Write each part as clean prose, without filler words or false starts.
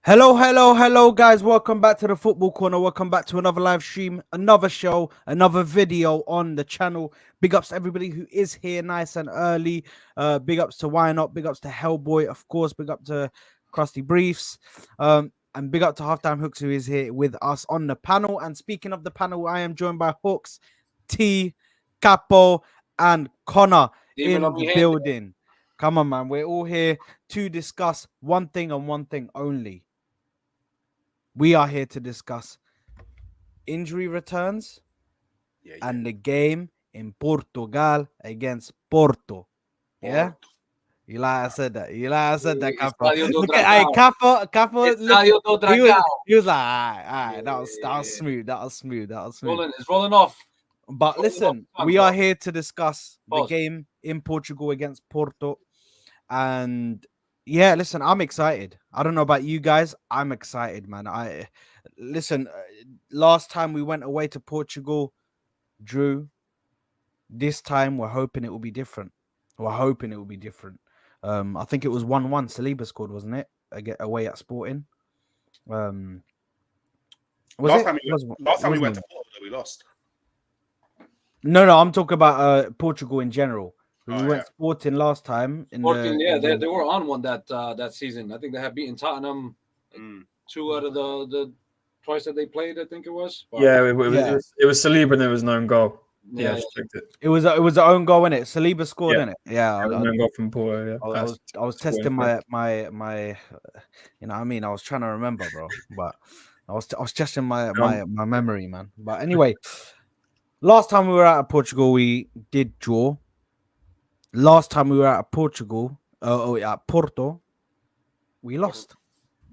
Hello, guys. Welcome back to the Football Corner. Welcome back to another live stream, another show, another video on the channel. Big ups to everybody who is here nice and early. Big ups to Why Not, big ups to Hellboy, of course. Big up to Krusty Briefs. And big up to Halftime Hooks, who is here with us on the panel. And speaking of the panel, I am joined by Hooks, T, Capo, and Connor in the building. Come on, man. We're all here to discuss one thing and one thing only. We are here to discuss injury returns and the game in Portugal against Porto. Yeah? You like I said that. Capo. Look at Capo. He was like, all right, that was smooth. It's rolling off. But listen, we are here to discuss the game in Portugal against Porto. And yeah, listen, I'm excited. I don't know about you guys. I'm excited, man. Listen, last time we went away to Portugal, drew. This time we're hoping it will be different. I think it was 1-1. Saliba scored, wasn't it? Away at Sporting. Last time we went to Porto, we lost. No, I'm talking about Portugal in general. We went Sporting last time. They were on one that season. I think they have beaten Tottenham 2 out of the twice that they played. I think it was. But... it was Saliba and there was no own goal. Yeah, it was an own goal, innit? Saliba scored, innit? Yeah, an own goal from Porto. Yeah, I was testing my you know what I mean. I was trying to remember, bro, but I was testing my memory, man. But anyway, last time we were out of Portugal, we did draw. Last time we were out of Portugal, at Porto, we lost.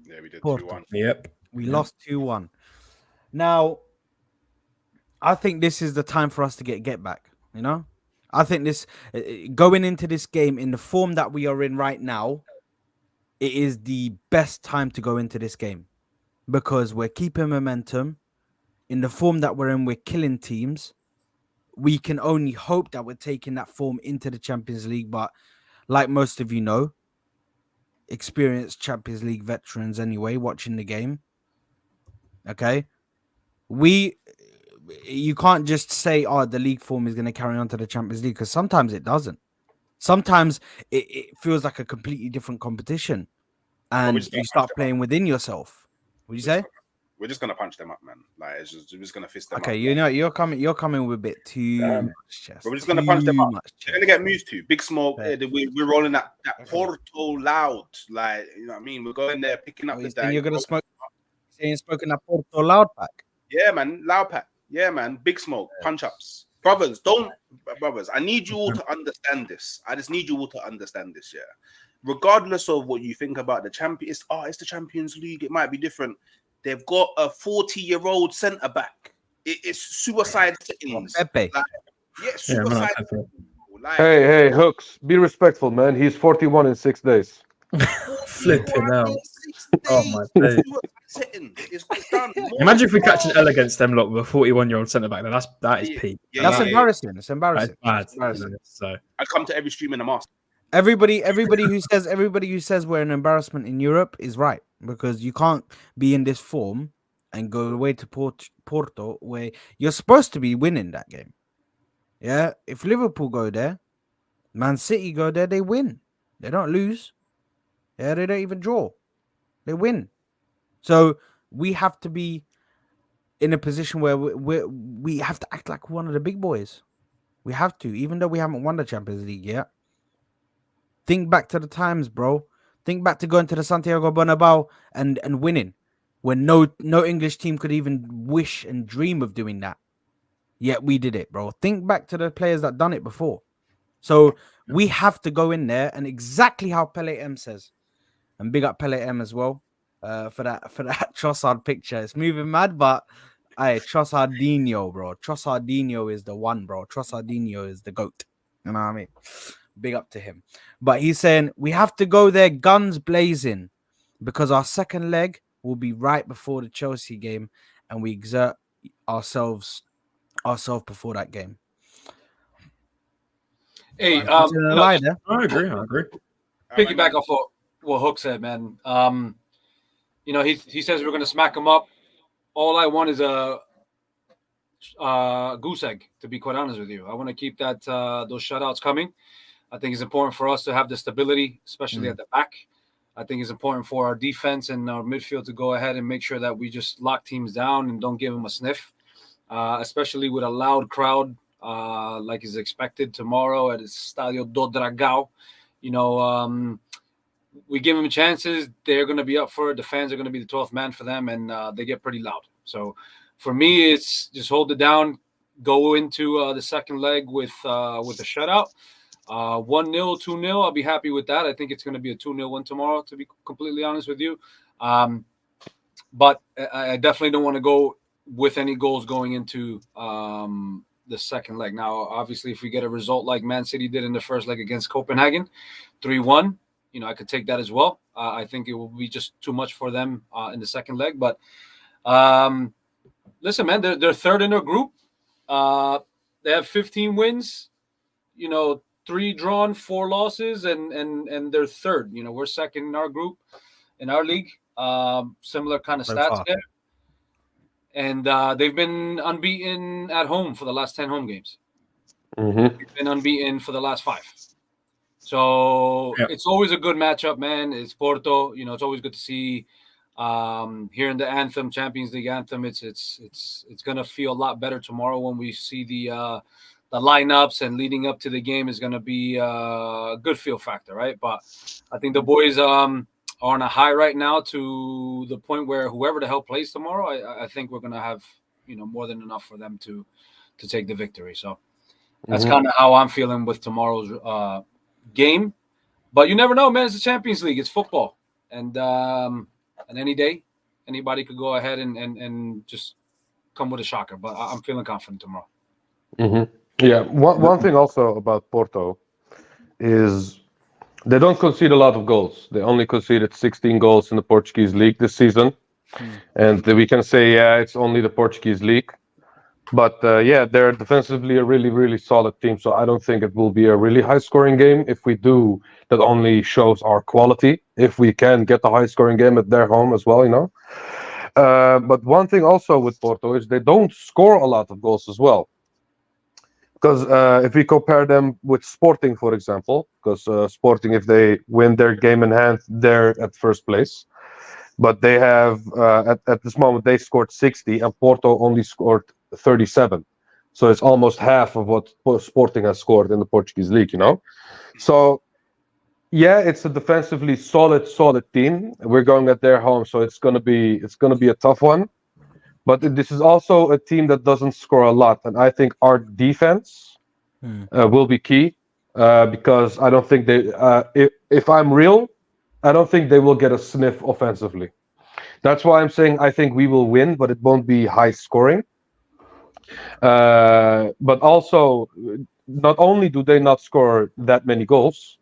Yeah, we did Porto. 2-1. Yep. We lost 2-1. Now, I think this is the time for us to get back, you know? I think this, going into this game in the form that we are in right now, it is the best time to go into this game because we're keeping momentum. In the form that we're in, we're killing teams. We can only hope that we're taking that form into the Champions League. But like most of you know, experienced Champions League veterans anyway, watching the game. Okay. You can't just say, the league form is going to carry on to the Champions League because sometimes it doesn't. Sometimes it feels like a completely different competition and you start playing within yourself. What do you say? We're just gonna punch them up, man. Like we're just gonna fist them up. Okay, you know you're coming with a bit too much. Chest. We're just gonna punch them up. They're gonna get moved to big smoke. We're rolling that Porto loud, like you know what I mean. We're going there picking up the day. You're gonna smoke. Saying spoken that Porto loud pack. Yeah, man, loud pack. Yeah, man, big smoke, punch ups, brothers. I need you all to understand this. I just need you all to understand this. Yeah, regardless of what you think about the champions, it's the Champions League. It might be different. They've got a 40-year-old centre back. It's suicide settings. Suicide. Hey, Hooks, be respectful, man. He's 41 in 6 days. Flipping out. Oh my days. Imagine if we catch an L against them lot with a 41-year-old centre back. That is peak. That's embarrassing. It's embarrassing. That's bad. So I come to every stream in a mask. Everybody who says we're an embarrassment in Europe is right because you can't be in this form and go away to Porto where you're supposed to be winning that game. Yeah, if Liverpool go there, Man City go there, they win. They don't lose. Yeah, they don't even draw. They win. So we have to be in a position where we have to act like one of the big boys. We have to, even though we haven't won the Champions League yet. Think back to the times, bro. Think back to going to the Santiago Bernabeu and winning when no English team could even wish and dream of doing that. Yet we did it, bro. Think back to the players that done it before. So we have to go in there and exactly how Pele M says. And big up Pele M as well for that Trossard picture. It's moving mad, but Trossardinho, bro. Trossardinho is the one, bro. Trossardinho is the GOAT. You know what I mean? Big up to him. But he's saying we have to go there guns blazing because our second leg will be right before the Chelsea game and we exert ourselves before that game. Hey, I agree. Piggyback off what Hook said, man. he says we're going to smack him up. All I want is a goose egg, to be quite honest with you. I want to keep those shutouts coming. I think it's important for us to have the stability, especially at the back. I think it's important for our defense and our midfield to go ahead and make sure that we just lock teams down and don't give them a sniff, especially with a loud crowd like is expected tomorrow at Estadio do Dragão. We give them chances. They're going to be up for it. The fans are going to be the 12th man for them, and they get pretty loud. So for me, it's just hold it down, go into the second leg with a shutout. 1-0, 2-0, I'll be happy with that. I think it's going to be a 2-0 win tomorrow, to be completely honest with you. But I definitely don't want to go with any goals going into the second leg. Now, obviously, if we get a result like Man City did in the first leg against Copenhagen, 3-1, I could take that as well. I think it will be just too much for them in the second leg. But listen, man, they're third in their group. They have 15 wins, 3 drawn, 4 losses, and they're third. We're second in our group, in our league. Similar kind of stats there. And they've been unbeaten at home for the last 10 home games. Mm-hmm. They've been unbeaten for the last 5. So It's always a good matchup, man. It's Porto. It's always good to see here in the anthem, Champions League anthem. It's gonna feel a lot better tomorrow when we see the lineups, and leading up to the game is gonna be a good feel factor, right? But I think the boys are on a high right now, to the point where whoever the hell plays tomorrow, I think we're gonna have more than enough for them to take the victory. So that's kind of how I'm feeling with tomorrow's game. But you never know, man. It's the Champions League. It's football, and any day, anybody could go ahead and just come with a shocker. But I'm feeling confident tomorrow. Mm-hmm. Yeah. One thing also about Porto is they don't concede a lot of goals. They only conceded 16 goals in the Portuguese league this season, and we can say, it's only the Portuguese league. But they're defensively a really, really solid team. So I don't think it will be a really high-scoring game. If we do, that only shows our quality. If we can get the high-scoring game at their home as well, But one thing also with Porto is they don't score a lot of goals as well. Because if we compare them with Sporting, for example, because Sporting, if they win their game in hand, they're at first place. But they have, at this moment, they scored 60, and Porto only scored 37. So it's almost half of what Sporting has scored in the Portuguese league, So, it's a defensively solid team. We're going at their home, so it's gonna be a tough one. But this is also a team that doesn't score a lot, and I think our defense will be key because I don't think they. If I'm real, I don't think they will get a sniff offensively. That's why I'm saying I think we will win, but it won't be high scoring. But also, not only do they not score that many goals,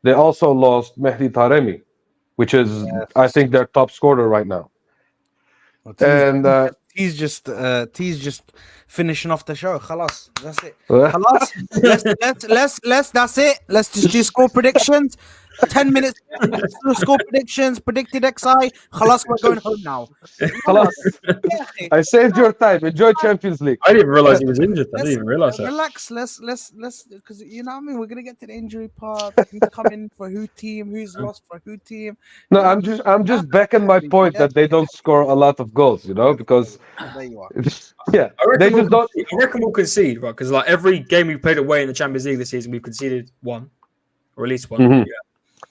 they also lost Mehdi Taremi, which is, I think, their top scorer right now. And he's just finishing off the show. Khalas, that's it. Khalas. Let's that's it. Let's just do score predictions. 10 minutes. Score predictions. Predicted XI. Khalas, we're going home now. Khalas. I saved your time. Enjoy Champions League. I didn't realize he was injured. I didn't even realize that. Relax. Let's because you know what I mean. We're gonna get to the injury part. Who's coming for who team? Who's lost for who team? No, I'm just backing my point that they don't score a lot of goals. Because there you are. I reckon we'll concede, right? Because like every game we've played away in the Champions League this season, we've conceded 1, or at least 1. Mm-hmm. Yeah.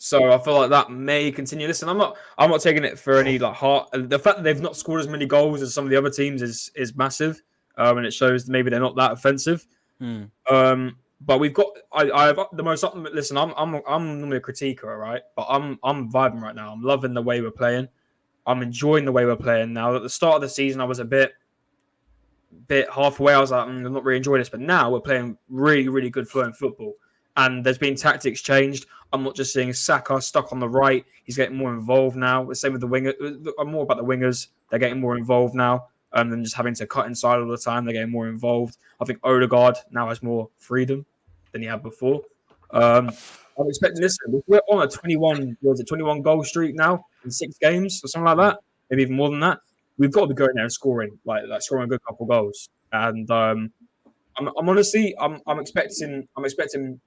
So I feel like that may continue. Listen, I'm not taking it for any heart. The fact that they've not scored as many goals as some of the other teams is massive, and it shows maybe they're not that offensive. But we've got I have the most. Listen, I'm normally a critiquer, right? But I'm vibing right now. I'm loving the way we're playing. I'm enjoying the way we're playing now. At the start of the season, I was a bit halfway. I was like, I'm not really enjoying this. But now we're playing really, really good flowing football. And there's been tactics changed. I'm not just seeing Saka stuck on the right. He's getting more involved now. The same with the winger. I'm more about the wingers. They're getting more involved now than just having to cut inside all the time. They're getting more involved. I think Odegaard now has more freedom than he had before. I'm expecting this. We're on a 21 goal streak now in 6 games or something like that. maybe even more than that. We've got to be going there and scoring, like scoring a good couple goals. And I'm honestly, I'm expecting.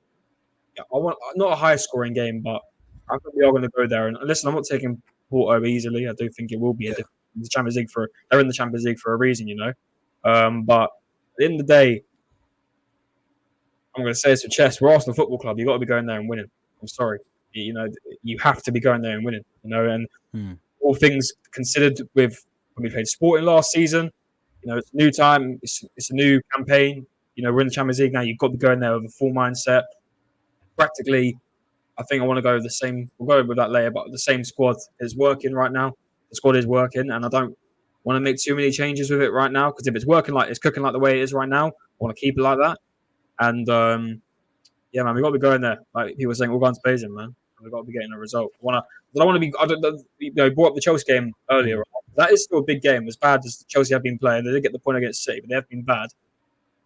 Yeah, I want not a high scoring game, but I think we are going to go there. And listen, I'm not taking Porto easily. I do think it will be the Champions League they're in the Champions League for a reason, you know. But at the end of the day, I'm going to say this with chess. We're Arsenal Football Club. You've got to be going there and winning. I'm sorry, you know, you have to be going there and winning. You know, and all things considered, with when we played Sporting last season, you know, it's a new time. It's a new campaign. You know, we're in the Champions League now. You've got to be going there with a full mindset. Practically, I think I want to go with the same. We'll go with that later, but the same squad is working right now. The squad is working, and I don't want to make too many changes with it right now because if it's working like it's cooking like the way it is right now, I want to keep it like that. And yeah, man, we got to be going there. Like people were saying, we're going to Spain, man. We've got to be getting a result. I don't want to be. You know, brought up the Chelsea game earlier. Right? That is still a big game. As bad as Chelsea have been playing, they did get the point against City, but they have been bad.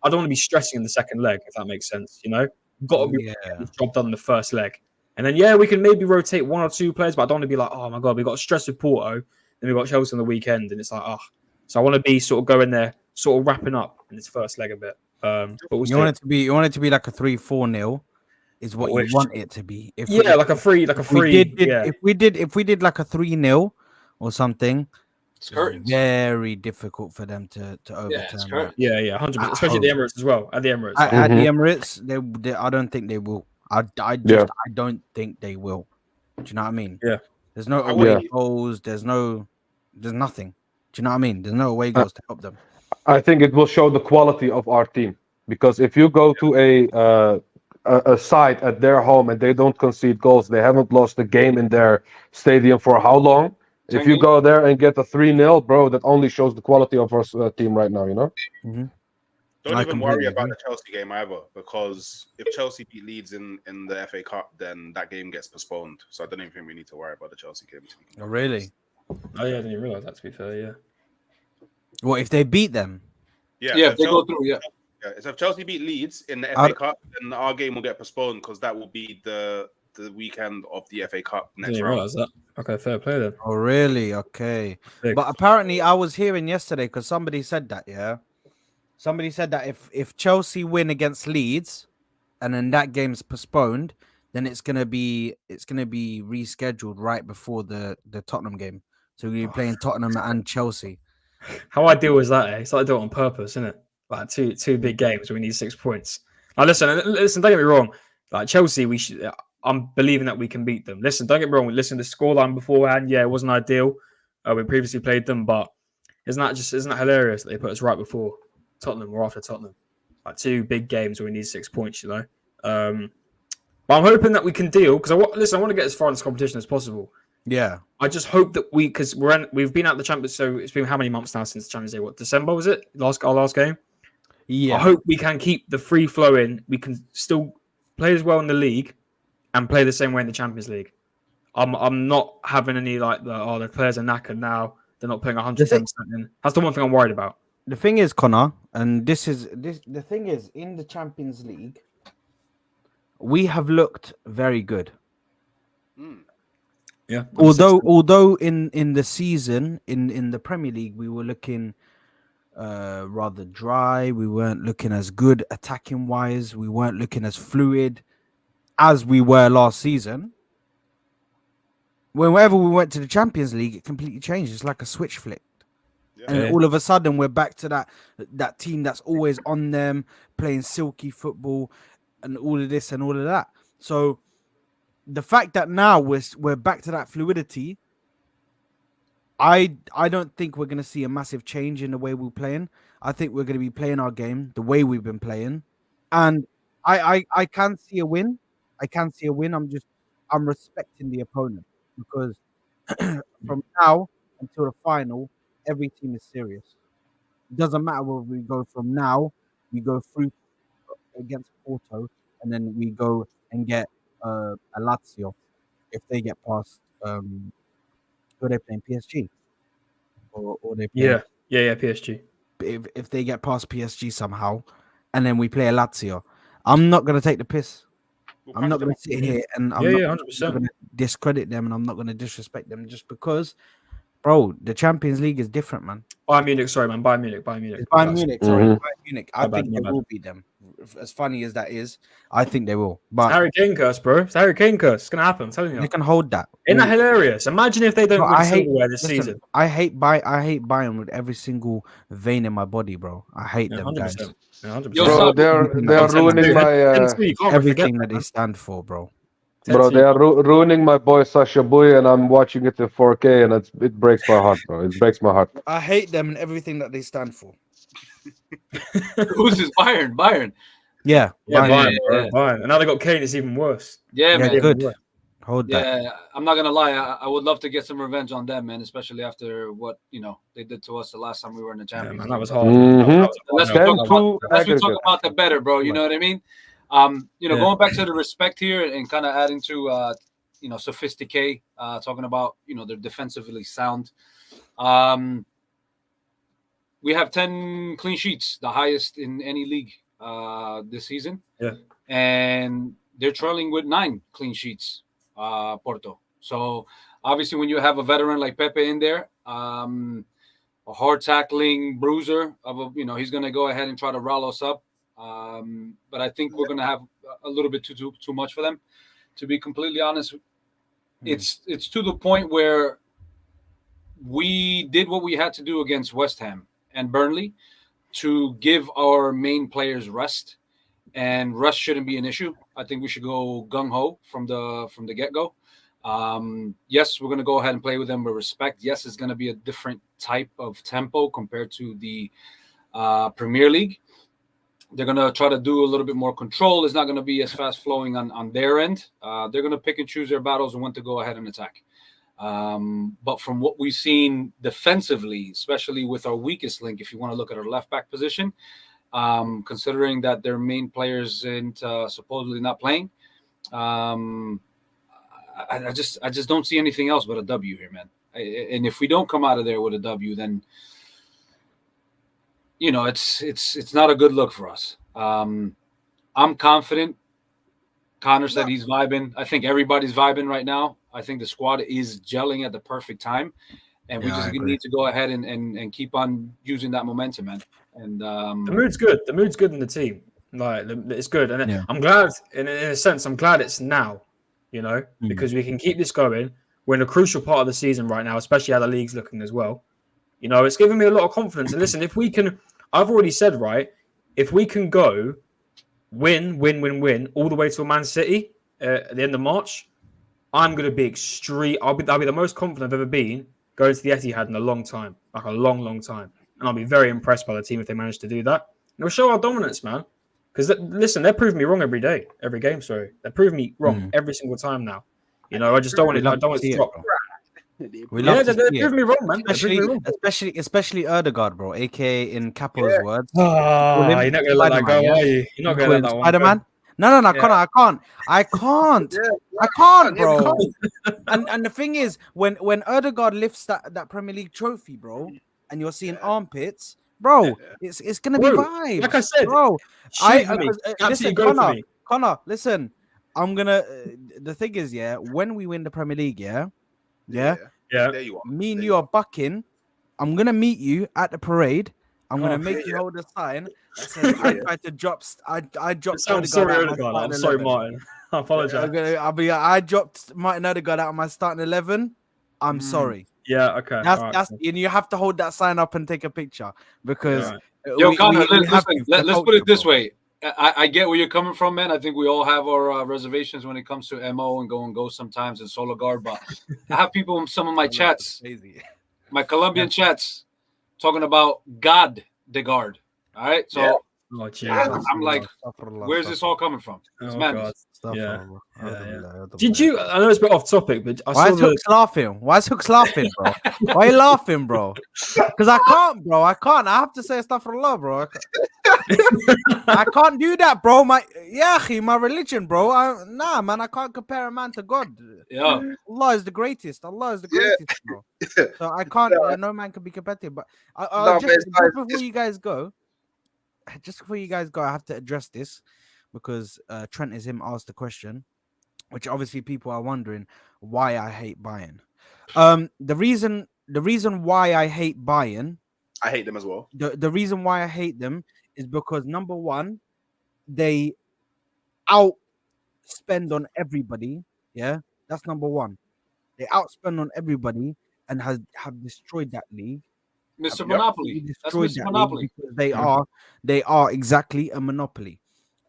I don't want to be stressing in the second leg, if that makes sense. You know, we've got to be getting this job done in the first leg. And then, yeah, we can maybe rotate one or two players, but I don't want to be like, oh my God, we got stress with Porto, then we got Chelsea on the weekend, and it's like, oh. So I want to be sort of going there, sort of wrapping up in this first leg a bit. But you want it to be like a 3-4-0 is what you want it to be. If we did like a 3-0 or something, it's curtains. Very difficult for them to overturn. Yeah, 100%. Especially at the Emirates as well. At the Emirates, at the Emirates, they I don't think they will. I don't think they will. Do you know what I mean? Yeah. There's no away goals. There's nothing. Do you know what I mean? There's no away goals to help them. I think it will show the quality of our team because if you go to a side at their home and they don't concede goals, they haven't lost a game in their stadium for how long? If you go there and get a 3-0, bro, that only shows the quality of our team right now, you know? Mm-hmm. Don't even worry about the Chelsea game either, because if Chelsea beat Leeds in the FA Cup, then that game gets postponed. So I don't even think we need to worry about the Chelsea game. Oh, really? Oh, yeah, I didn't even realise that, to be fair, yeah. Well, if they beat them? Yeah, if they go through, yeah. So if Chelsea beat Leeds in the FA Cup, then our game will get postponed because that will be the weekend of the FA Cup next round. I didn't realise that. Okay, fair play then. Oh, really? Okay. But apparently I was hearing yesterday because somebody said that, yeah? Somebody said that if Chelsea win against Leeds and then that game's postponed, then it's gonna be rescheduled right before the Tottenham game. So we're playing Tottenham and Chelsea. How ideal is that? It's like they do it on purpose, isn't it? Like two big games, we need 6 points. Now listen, don't get me wrong. Like Chelsea, I'm believing that we can beat them. Listen, don't get me wrong. Listen, the scoreline beforehand, yeah, it wasn't ideal. We previously played them, but isn't that hilarious that they put us right before Tottenham or after Tottenham? Like 2 big games where we need 6 points, you know. But I'm hoping that we can deal because I want to get as far in this competition as possible. Yeah, I just hope that because we've been out the Champions, so it's been how many months now since the Champions League? What, December was it? Our last game. Yeah, I hope we can keep the free flow in. We can still play as well in the league and play the same way in the Champions League. I'm not having any like the players are knackered now. They're not putting 110% in. That's the one thing I'm worried about. The thing is, Connor, and the thing is, in the Champions League, we have looked very good. Yeah. Although in the season in the Premier League we were looking rather dry. We weren't looking as good attacking wise. We weren't looking as fluid as we were last season. Whenever we went to the Champions League, it completely changed. It's like a switch flick. And all of a sudden, we're back to that team that's always on them, playing silky football, and all of this and all of that. So the fact that now we're back to that fluidity, I don't think we're going to see a massive change in the way we're playing. I think we're going to be playing our game the way we've been playing, and I can see a win. I'm respecting the opponent because from now until the final, every team is serious. It doesn't matter whether we go from now, we go through against Porto, and then we go and get a Lazio if they get past. Who are they playing? PSG, or they play, PSG. If they get past PSG somehow, and then we play a Lazio, I'm not going to take the piss. I'm not going to sit here and I'm not 100%. going to discredit them, and I'm not going to disrespect them just because, bro. The Champions League is different, man. Bayern Munich, sorry, man. Bayern Munich. It's Bayern Munich, sorry, Mhm. Bayern Munich. I My bad, think my they bad. will beat them. As funny as that is, I think they will. It's But Harry Kane curse, bro. It's Harry Kane curse. It's gonna happen. I'm telling they you. can hold that. Isn't that hilarious? Imagine if they don't Bro, win I hate. silverware this Listen, season. I hate Bayern with every single vein in my body, bro. I hate Yeah, them guys. 100%. Yeah, 100%. Yo, Bro, stop. they're ruining my You can't forget Everything that, that they stand for, bro. bro. They are ruining my boy Sasha Boy, and I'm watching it in 4K, and it breaks my heart, bro. It breaks my heart. I hate them and everything that they stand for. Who's this? Bayern. Yeah, Yeah, Bayern. Bayern, bro. Yeah. Bayern. And now they got Kane. It's even worse. Yeah, Yeah, man. Even good. worse. Hold that. Yeah, I'm not gonna lie. I would love to get some revenge on them, man. Especially after what they did to us the last time we were in the Yeah, Champions man, League. that was hard. Mhm. The less we Ten talk to about, the aggregate. the better, bro. You know what I mean? Yeah. Going back to the respect here and kind of adding to sophisticate, talking about they're defensively sound. We have 10 clean sheets, the highest in any league this season. Yeah. And they're trailing with 9 clean sheets, Porto. So obviously, when you have a veteran like Pepe in there, a hard tackling bruiser he's going to go ahead and try to rile us up. But I think we're going to have a little bit too much for them. To be completely honest, it's to the point where we did what we had to do against West Ham and Burnley to give our main players rest, and rest shouldn't be an issue. I think we should go gung ho from the get go. Yes, we're going to go ahead and play with them with respect. Yes, it's going to be a different type of tempo compared to the Premier League. They're going to try to do a little bit more control. It's not going to be as fast flowing on their end. They're going to pick and choose their battles and when to go ahead and attack. But from what we've seen defensively, especially with our weakest link, if you want to look at our left back position, considering that their main players ain't supposedly not playing, I just don't see anything else but a W here, man. And if we don't come out of there with a W, then it's not a good look for us. I'm confident. Connor said he's vibing. I think everybody's vibing right now. I think the squad is gelling at the perfect time, and we just need to go ahead and keep on using that momentum, man. And the mood's good. The mood's good in the team. Like it's good, and I'm glad. In a sense, I'm glad it's now. Because we can keep this going. We're in a crucial part of the season right now, especially how the league's looking as well. It's giving me a lot of confidence. And listen, if we can, I've already said, right, if we can go win all the way to a Man City at the end of March, I'm going to be extreme. I'll be the most confident I've ever been going to the Etihad in a long time, like a long, long time. And I'll be very impressed by the team if they manage to do that. And it'll show our dominance, man. Because listen, they're proving me wrong every game. Sorry, they're proving me wrong every single time now. I just don't want it. I don't want it to drop. They're proving me wrong, man. Especially Erdegaard, bro, aka in Capo's words. You're not gonna let that go, are you? You're not gonna let that one Spider-Man. No, Connor, I can't, bro. and the thing is, when Erdegaard lifts that Premier League trophy, bro, and you're seeing armpits, bro, it's gonna be vibes. Like I said, bro. Listen, Connor, listen. I'm gonna. The thing is, when we win the Premier League, There you are. me and you are bucking. I'm gonna meet you at the parade. I'm gonna make you hold a sign that says I tried to drop. I dropped. I'm sorry, Erdegaard. I'm sorry, Martin. I apologize. I dropped Martin Erdegaard out of my starting 11. I'm sorry. Yeah, okay. That's and you have to hold that sign up and take a picture because. Yo, Connor, let's put it this way. I get where you're coming from, man. I think we all have our reservations when it comes to MO and go sometimes in solo guard. But I have people in some of my chats, my Colombian chats, talking about God the guard. All right, so I'm like, where's this all coming from? It's madness. Did you? I know it's a bit off topic, but why is Hooks laughing? Why is Hooks laughing, bro? Why are you laughing, bro? Because I can't, bro. I can't. I have to say astaghfirullah, bro. I can't do that, bro. My religion, bro. Nah, man. I can't compare a man to God. Yeah, Allah is the greatest. Allah is the greatest, bro. So I can't. No man can be competitive. But just before you guys go, I have to address this because Trent is him asked the question, which obviously people are wondering why I hate Bayern. The reason the reason why I hate Bayern, I hate them as well. the reason why I hate them is because number one, they outspend on everybody. Yeah, that's number one. They outspend on everybody and have destroyed that league. Have Mr. Yep. Monopoly. absolutely That's destroyed Mr. that league Monopoly. because they are exactly a monopoly.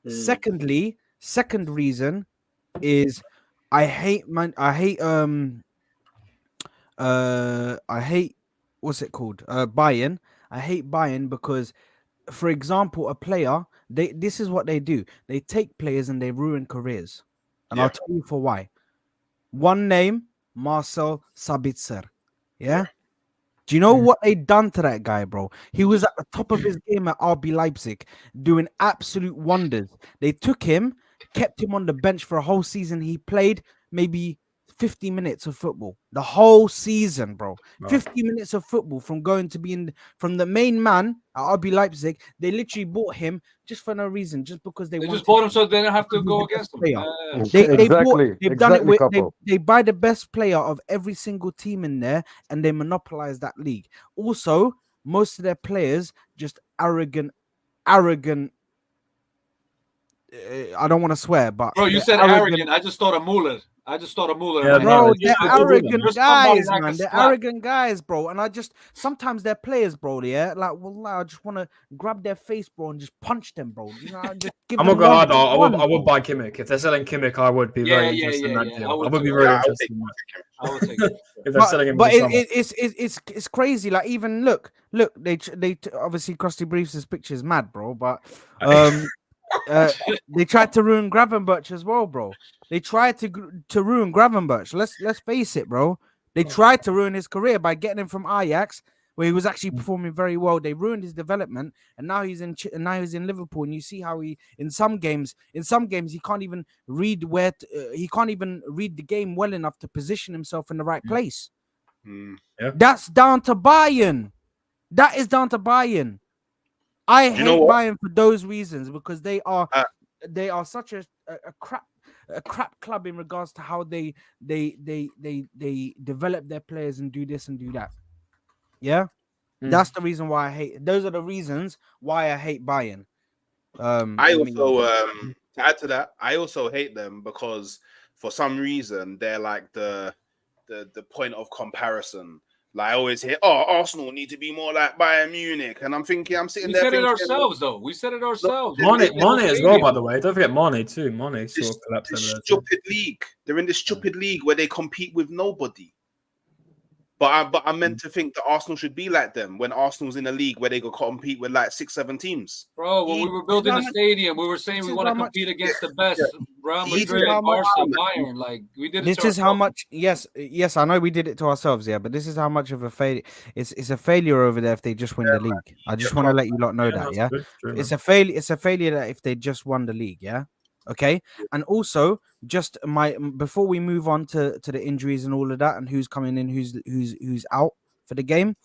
Secondly, second reason is I hate what's it called? Bayern. I hate Bayern because, for example, a player, this is what they do. They take players and they ruin careers. And I'll Yeah. tell you for why. One name, Marcel Sabitzer. Yeah. Yeah. Do you know what they done to that guy, bro? He was at the top of his game at RB Leipzig, doing absolute wonders. They took him, kept him on the bench for a whole season. He played maybe 50 minutes of football the whole season, bro. Wow. 50 minutes of football from going to be from the main man at RB Leipzig. They literally bought him just for no reason, just because they They wanted just bought him so they don't have to because he's go the best against him. player. Exactly. They've done it Exactly, with couple. they buy the best player of every single team in there and they monopolize that league. Also, most of their players just arrogant. I don't want to swear, but Bro, you they're said arrogant. arrogant. I just thought of Muller. Yeah, in my Bro, head. they're Just- arrogant just somebody guys, that I can man. They're slap. arrogant guys, bro. And I just sometimes they're players, bro. Yeah, like I just want to grab their face, bro, and just punch them, bro. You know, just give I'm them not gonna lie one. though. I bro. would buy Kimmich if they're selling Kimmich. I would be Yeah, very yeah, interested in yeah, that yeah. deal. I I would would be too. very Yeah, I'll interested take in that I would take it. if they're selling him in But the summer. it's crazy. Like even look. Obviously Krusty Briefs' picture is mad, bro. But they tried to ruin Gravenberch as well, bro. They tried to ruin Gravenberch. Let's face it, bro. They tried to ruin his career by getting him from Ajax, where he was actually performing very well. They ruined his development, and now he's in Liverpool. And you see how he in some games he can't even read he can't even read the game well enough to position himself in the right place. Mm. That's down to Bayern. That is down to Bayern. I You know hate what? Bayern for those reasons because they are such a crap club in regards to how they develop their players and do this and do that. Yeah, that's the reason why I hate. Those are the reasons why I hate Bayern. I also to add to that, I also hate them because for some reason they're like the point of comparison. Like I always hear, oh, Arsenal need to be more like Bayern Munich, and I'm sitting We there said it thinking, ourselves, though. We said it ourselves. Mane as well, by the way. Don't forget Mane too. Mane sort of collapsed this over there. Too. stupid league. They're in this stupid league where they compete with nobody. But I'm meant to think that Arsenal should be like them when Arsenal's in a league where they go compete with like 6-7 teams. Bro, when we were building the stadium, we were saying we want to compete against the best. Real Madrid, Barca, Bayern. Like we did it. This is how much. Yes, I know we did it to ourselves, yeah. But this is how much of a failure. It's a failure over there if they just win the league. I just want to let you lot know that, yeah. It's a failure. It's a failure that if they just won the league, yeah. Okay, and also just before we move on to the injuries and all of that and who's coming in, who's out for the game.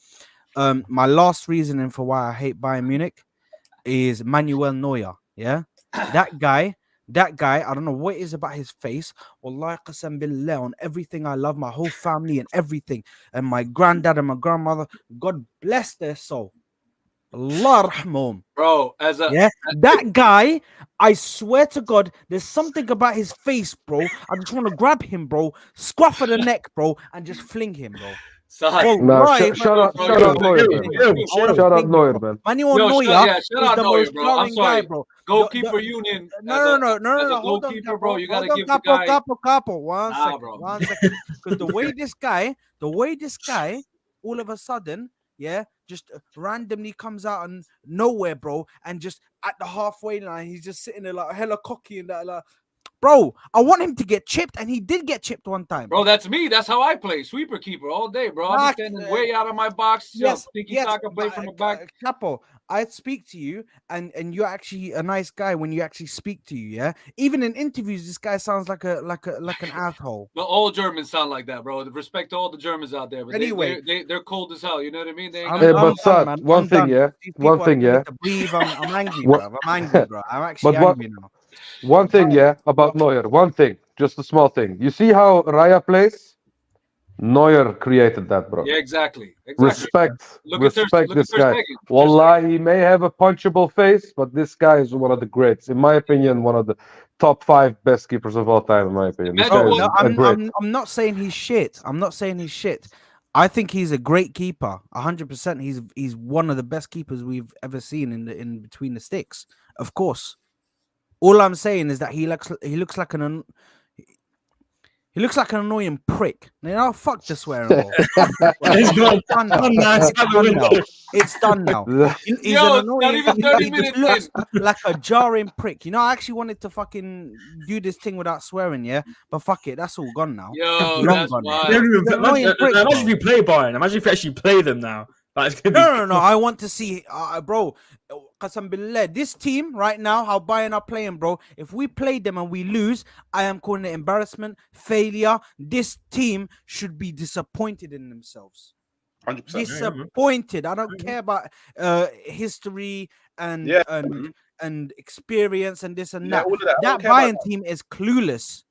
My last reasoning for why I hate Bayern Munich is Manuel Neuer. Yeah, that guy. I don't know what it is about his face. Wallahi qasam billah, on everything I love, my whole family and everything, and my granddad and my grandmother. God bless their soul. Allah rahmahum. Bro, that guy, I swear to God, there's something about his face, bro. I just want to grab him, bro, scruff of the neck, bro, and just fling him, bro. Shout out Neuer, man. Shout out Neuer, man. Manuel Neuer is the most bro. I'm jarring sorry. guy, bro. Goalkeeper union. No. Hold on, bro. You gotta give capo, the guy. Capo. One second. Because the way this guy, all of a sudden, yeah, just randomly comes out and nowhere, bro, and just at the halfway line, he's just sitting there like hella cocky and that, like, bro, I want him to get chipped, and he did get chipped one time. Bro, that's me. That's how I play. Sweeper keeper all day, bro. I'm standing way out of my box. Yes, play from the back. Capo, I speak to you, and you're actually a nice guy when you actually speak to you. Yeah, even in interviews, this guy sounds like an asshole. No, all Germans sound like that, bro. Respect to all the Germans out there, but anyway, they're cold as hell. You know what I mean? But Sad, one thing, yeah. I'm angry, bro. I'm actually angry now. One thing, yeah, about Neuer. One thing, just a small thing. You see how Raya plays? Neuer created that, bro. Yeah, exactly. Respect Look at this Ter guy. Stegen. Wallah, he may have a punchable face, but this guy is one of the greats. In my opinion, one of the top 5 best keepers of all time, in my opinion. This Imagine guy Bro, is no, a great. I'm not saying he's shit. I'm not saying he's shit. I think he's a great keeper. 100%. He's one of the best keepers we've ever seen in between the sticks. Of course. All I'm saying is that he looks like an annoying prick. You know, fuck the swearing ball. Fuck the swearing It's ball. gone. It's done now. It's It's done now. It's done now. He's Yo, an it's not annoying. even 30 He minutes just looks in. like a jarring prick. You know, I actually wanted to fucking do this thing without swearing, yeah, but fuck it, that's all gone now. Yo, Long that's gone. wild. He's an annoying prick, Imagine bro. if you play Bayern. Imagine if you actually play them now. That's gonna be No. I want to see, bro. Qasam billah, this team right now, how Bayern are playing, bro. If we play them and we lose, I am calling it embarrassment, failure. This team should be disappointed in themselves. 100%. Disappointed. I don't care about history and Yeah. and experience and this and Yeah, that. all of that. I That don't care about Bayern team is clueless.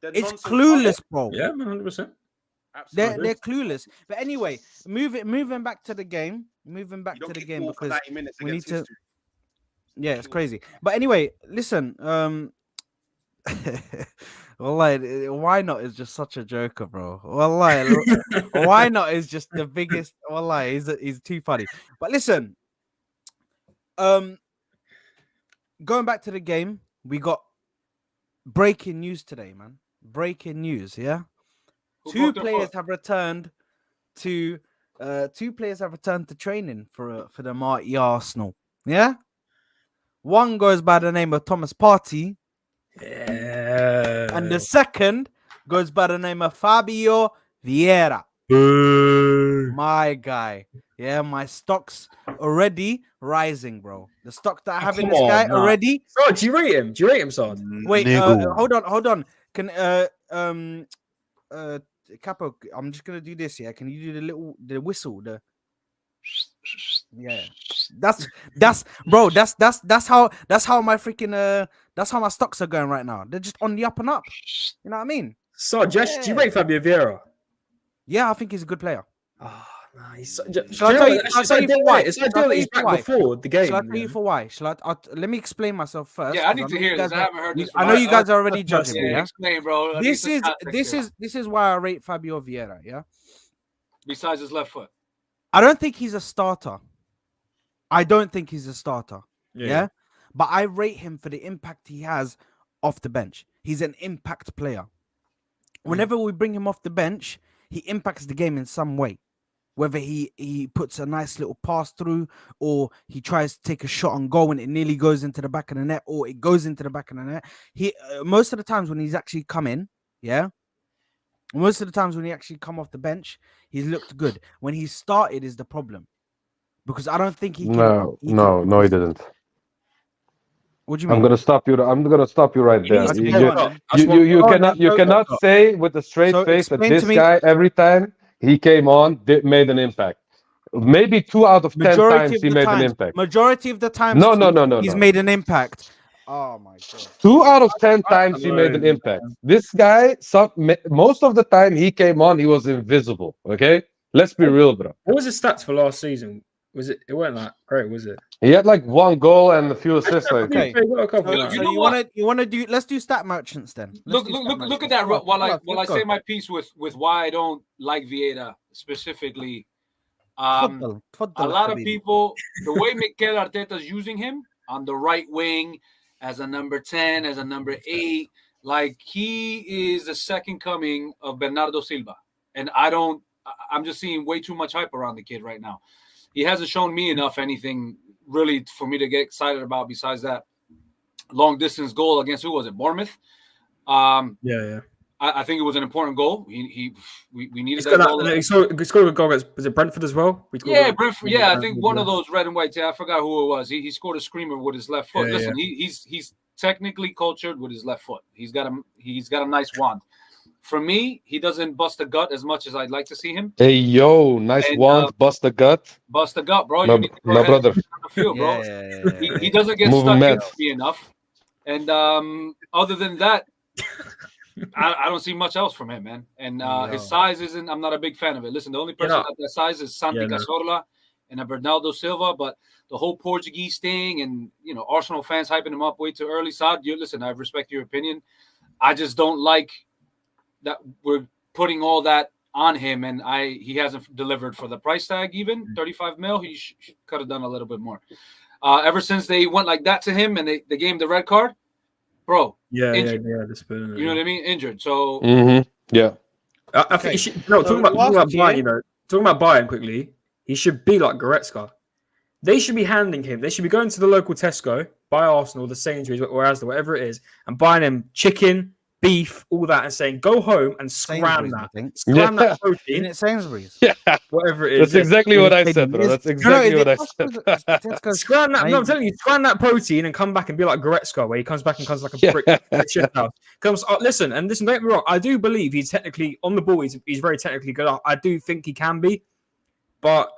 They're It's nonsense, clueless, bro. Yeah, man, 100%. Absolutely. They're clueless. But anyway, moving back to the game. Moving back You don't to the get game called for because 90 minutes we need against to. history. Yeah, it's crazy. But anyway, listen. Wallahi, why not is just such a joker, bro. Wallahi, why not is just the biggest. Wallahi, he's too funny. But listen, going back to the game, we got breaking news today, man. Breaking news, yeah. Two players have returned to training for the mighty Arsenal. Yeah. One goes by the name of Thomas Partey, Yeah. and the second goes by the name of Fabio Vieira. My guy. Yeah, my stocks already rising, bro. The stock that I have in this guy already. So, do you rate him? Do you rate him, Sard? Wait, hold on. Can Capo, I'm just gonna do this. Yeah, can you do the whistle? Yeah, that's bro. That's how my freaking that's how my stocks are going right now. They're just on the up and up. You know what I mean? So, Jess, do you rate Fabio Vieira? Yeah, I think he's a good player. Oh, nice. Shall I tell you why? It's ideal that he's back before the game. Shall I tell you for why? Let me explain myself first. Yeah, I need to hear this. I haven't heard this. I know you guys are already judging me. Yeah, Yeah? explain, bro. This is why I rate Fabio Vieira. Yeah. Besides his left foot, I don't think he's a starter. Yeah. But I rate him for the impact he has off the bench. He's an impact player. Whenever we bring him off the bench, he impacts the game in some way. Whether he puts a nice little pass through, or he tries to take a shot on goal and it nearly goes into the back of the net, or it goes into the back of the net. He most of the times when he's actually come in, yeah. Most of the times when he actually come off the bench, he's looked good. When he started is the problem. Because I don't think he can. No, he didn't. What do you mean? I'm gonna stop you right there. You cannot say with a straight face that this guy every time he came on made an impact. Maybe 2 out of 10 times he made an impact. Majority of the times, he's made an impact. Oh my god! 2 out of 10 times he made an impact. This guy, most of the time he came on, he was invisible. Okay, let's be real, bro. What was his stats for last season? Was it? It wasn't that great, was it? He had like 1 goal and a few assists. Okay. You wanna do? Let's do stat merchants then. Look at that. While I say my piece with why I don't like Vieira specifically. A lot of people, the way Mikel Arteta is using him on the right wing as a number 10, as a number 8, like he is the second coming of Bernardo Silva, and I'm just seeing way too much hype around the kid right now. He hasn't shown me enough anything really for me to get excited about besides that long distance goal against, who was it, Bournemouth? Yeah. I think it was an important goal. We needed that goal. He scored a goal against, was it Brentford as well? Brentford. Yeah, I think one of those red and white. I forgot who it was. He scored a screamer with his left foot. Listen, he's technically cultured with his left foot. He's got a nice wand. For me, he doesn't bust a gut as much as I'd like to see him. Hey, yo, nice wand, bust a gut. Bust a gut, bro. My brother. On the field, bro. He doesn't get stuck in me enough. And other than that, I don't see much else from him, man. And his size isn't. I'm not a big fan of it. Listen, the only person at that size is Santi Cazorla and Bernardo Silva. But the whole Portuguese thing, and Arsenal fans hyping him up way too early. Saad, listen. I respect your opinion. I just don't like that we're putting all that on him, and he hasn't delivered for the price tag. Even 35 mil, he could have done a little bit more. Ever since they went like that to him and they gave him the red card, bro. Injured. You know what I mean? Injured. So yeah. I think he should, talking about Bayern, talking about Bayern quickly, he should be like Goretzka. They should be handing him. They should be going to the local Tesco, buy Arsenal, the Sainsbury's, or Asda, whatever it is, and buying him chicken, beef, all that, and saying, "Go home and scram that. Scram that protein." Isn't it Sainsbury's? Yeah, whatever it is. That's exactly what I said, bro. That's exactly what I said. Scram that. No, I'm telling you, scram that protein and come back and be like Goretzka, where he comes back and comes like a brick shit house. Listen, don't get me wrong. I do believe he's technically on the ball. He's very technically good. I do think he can be, but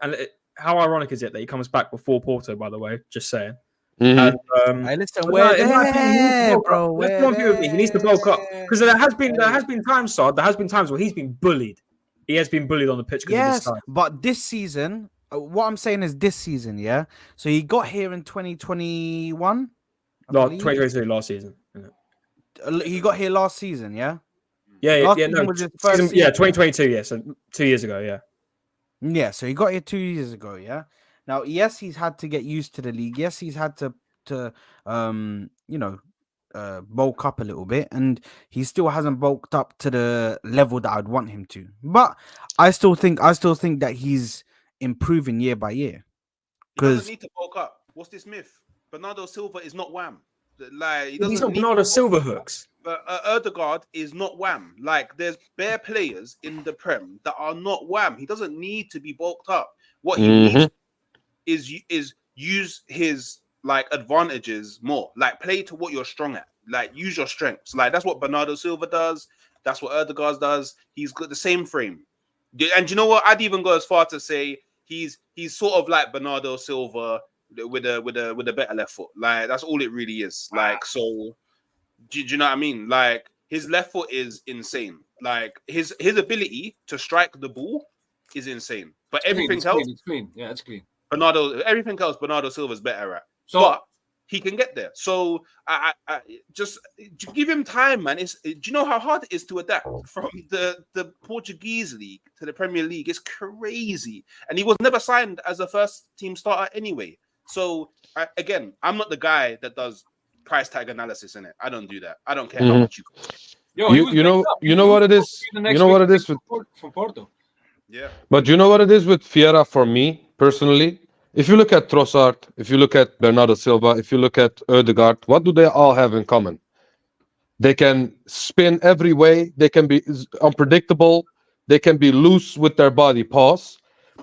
how ironic is it that he comes back before Porto? By the way, just saying. And, listen, bro. Let's be honest with me. He needs to bulk up because there has been times, Sard. There has been times where he's been bullied. He has been bullied on the pitch. Yes, but this season, what I'm saying is this season, yeah. So he got here in 2021. 2022, last season. He got here last season, yeah. Yeah. No, was his first season, 2022. Yeah, so 2 years ago. Yeah. Yeah, so he got here 2 years ago, yeah. Now, yes, he's had to get used to the league. Yes, he's had to bulk up a little bit, and he still hasn't bulked up to the level that I'd want him to. But I still think that he's improving year by year. He doesn't need to bulk up. What's this myth? Bernardo Silva is not wham. Like he's not Bernardo Silva hooks. But Erdegaard is not wham. Like there's bare players in the Prem that are not wham. He doesn't need to be bulked up. What he needs is use his like advantages more. Like play to what you're strong at. Like use your strengths. Like that's what Bernardo Silva does. That's what Erdegaard does. He's got the same frame. And you know what? I'd even go as far to say he's sort of like Bernardo Silva with a better left foot. Like that's all it really is. Like so. Do you know what I mean? Like his left foot is insane. Like his ability to strike the ball is insane. But everything else, it's clean. Yeah, it's clean. Everything else, Bernardo Silva's better at. So but he can get there. So I just give him time, man. Do you know how hard it is to adapt from the Portuguese league to the Premier League? It's crazy. And he was never signed as a first team starter anyway. So again, I'm not the guy that does price tag analysis in it. I don't do that. I don't care how much you cost. You know what it is. You know what it is from Porto. Yeah. But you know what it is with Vieira for me personally. If you look at Trossard, if you look at Bernardo Silva, if you look at Ødegaard, what do they all have in common? They can spin every way. They can be unpredictable. They can be loose with their body. Pause.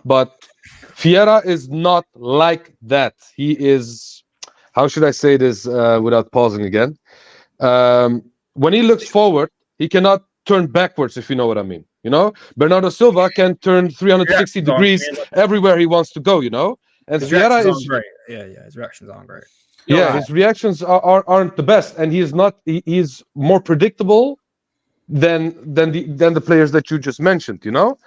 But Vieira is not like that. He is. How should I say this without pausing again? When he looks forward, he cannot turn backwards, if you know what I mean. You know, Bernardo Silva can turn 360 degrees everywhere he wants to go. You know, and Vieira is great. Yeah, his reactions aren't great. His reactions aren't the best, and he is not. He's more predictable than the players that you just mentioned. You know,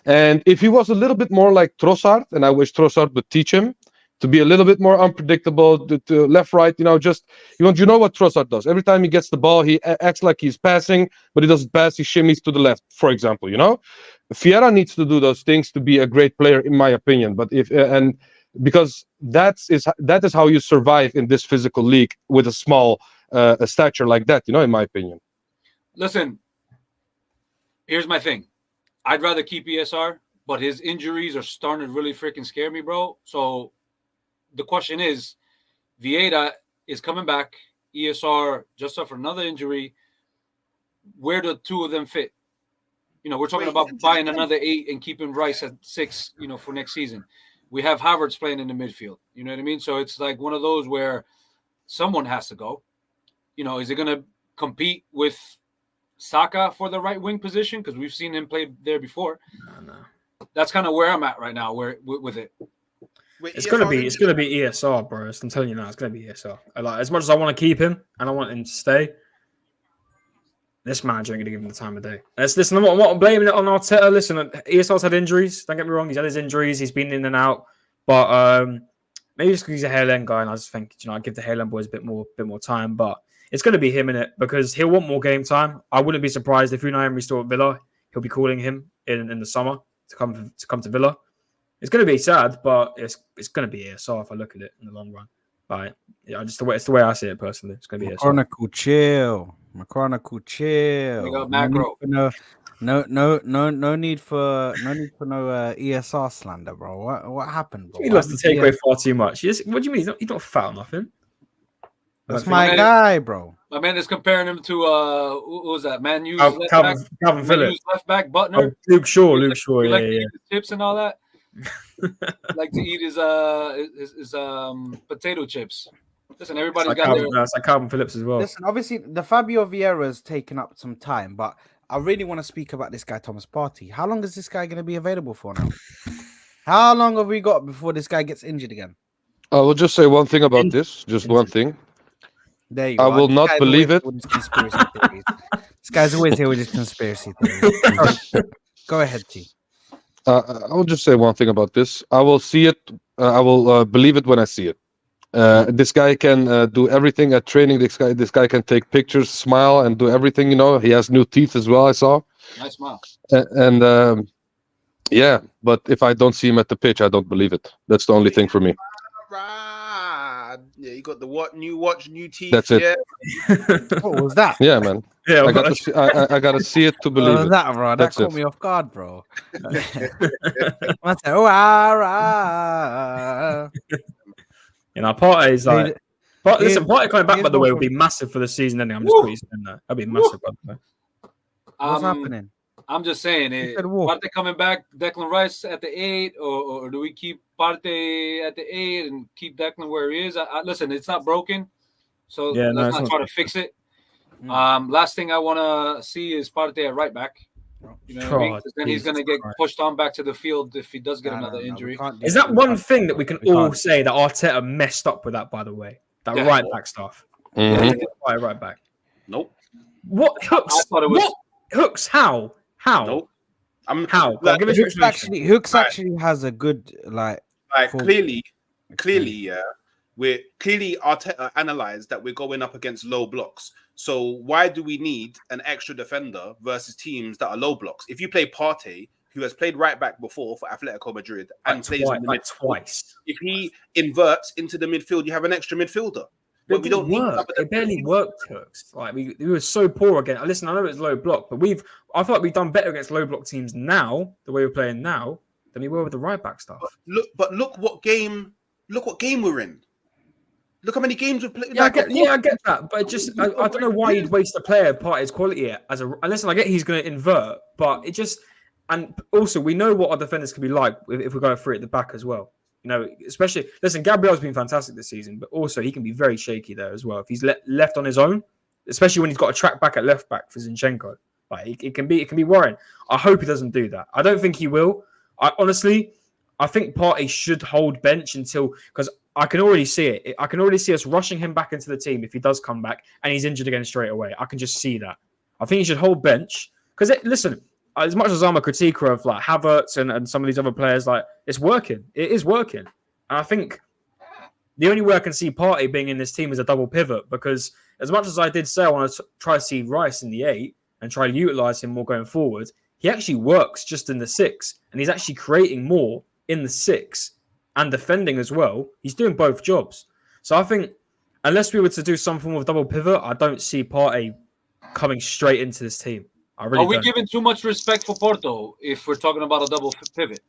and if he was a little bit more like Trossard, and I wish Trossard would teach him to be a little bit more unpredictable, to left, right, you know what Trossard does. Every time he gets the ball, he acts like he's passing, but he doesn't pass. He shimmies to the left, for example. You know, Vieira needs to do those things to be a great player, in my opinion. But because that is how you survive in this physical league with a small stature like that. You know, in my opinion. Listen, here's my thing. I'd rather keep ESR, but his injuries are starting to really freaking scare me, bro. So the question is, Vieira is coming back. ESR just suffered another injury. Where do the two of them fit? You know, we're talking about buying another 8 and keeping Rice at 6, you know, for next season. We have Havertz playing in the midfield. You know what I mean? So it's like one of those where someone has to go. You know, is it going to compete with Saka for the right wing position? Because we've seen him play there before. No. That's kind of where I'm at right now. With it. It's gonna be ESR, bro. I'm telling you now, it's gonna be ESR. Like as much as I want to keep him and I want him to stay, This manager ain't going to give him the time of day. Listen, I'm not blaming it on Arteta. Listen, ESR's had injuries. Don't get me wrong. He's had his injuries. He's been in and out. But maybe just because he's a Hale End guy, and I just think, I give the Hale End boys a bit more time. But it's going to be him in it because he'll want more game time. I wouldn't be surprised if Unai Emery's still at Villa. He'll be calling him in the summer to come to Villa. It's going to be sad, but it's going to be ESR if I look at it in the long run. But yeah, it's the way I see it personally. It's going to be ESR. McChronicle, chill. We got macro. No need for ESR slander, bro. What happened, bro? He lost the takeaway far too much. What do you mean? He's not foul nothing. That's my guy, bro. My man is comparing him to who was that? Man U's Calvin Phillips. Left back Butner. Oh, Luke Shaw. He like to eat his chips and all that. Like to eat his potato chips. Listen, everybody's got their... That's like Calvin Phillips as well. Listen, obviously the Fabio Vieira's taken up some time, but I really want to speak about this guy Thomas Partey. How long is this guy going to be available for now? How long have we got before this guy gets injured again? I will just say one thing about this. Just one thing. There you go. I will not believe it. This guy's always here with his conspiracy theories. Go ahead, T. I will just say one thing about this. I will see it. I will believe it when I see it. This guy can do everything at training. This guy can take pictures, smile, and do everything. He has new teeth as well. I saw. Nice smile. Yeah, but if I don't see him at the pitch, I don't believe it. That's the only thing for me. Yeah, you got the new teeth. That's it. Yeah. What was that? Yeah, man. Yeah, I gotta see it to believe it. That, bro. That caught me off guard, bro. I said, Partey's like. Partey coming back, by the way, would be massive for the season ending. I'm just putting in there. That'd be massive, by the way. What's happening? I'm just saying, Partey coming back, Declan Rice at the 8, or do we keep Partey at the 8 and keep Declan where he is? Listen, it's not broken, so let's not try to fix it. Last thing I want to see is Partey at right back. You know what I mean? Then he's going to get pushed on back to the field if he does get another injury. Is that one thing that we can all say that Arteta messed up with that, by the way? That right back stuff. Mm-hmm. Right back. Nope. What hooks? I thought it was... What hooks? How? Nope. How? Like, Hooks actually has a good clearly, yeah. We're clearly analyzed that we're going up against low blocks. So why do we need an extra defender versus teams that are low blocks? If you play Partey, who has played right back before for Atletico Madrid and plays in the midfield twice, if he inverts into the midfield, you have an extra midfielder. But we don't work. It barely worked, Hooks. Like we were so poor again. Listen, I know it's low block, but I thought we've done better against low block teams now, the way we're playing now, than we were with the right back stuff. Look what game we're in. Look how many games we've played. Yeah, I get that, but I don't know why you'd waste a player of Partey's quality and listen, I get he's going to invert, but it just, and also we know what our defenders can be like if we're going through at the back as well. Especially, listen, Gabriel's been fantastic this season, but also he can be very shaky there as well. If he's left on his own, especially when he's got a track back at left back for Zinchenko, like it can be worrying. I hope he doesn't do that. I don't think he will. I think Partey should hold bench because I can already see it. I can already see us rushing him back into the team if he does come back and he's injured again straight away. I can just see that. I think he should hold bench because listen. As much as I'm a critiquer of like Havertz and some of these other players, like it's working. It is working. And I think the only way I can see Partey being in this team is a double pivot because as much as I did say I want to try to see Rice in the 8 and try to utilize him more going forward, he actually works just in the 6 and he's actually creating more in the 6 and defending as well. He's doing both jobs. So I think unless we were to do some form of double pivot, I don't see Partey coming straight into this team. Are we giving too much respect for Porto if we're talking about a double pivot?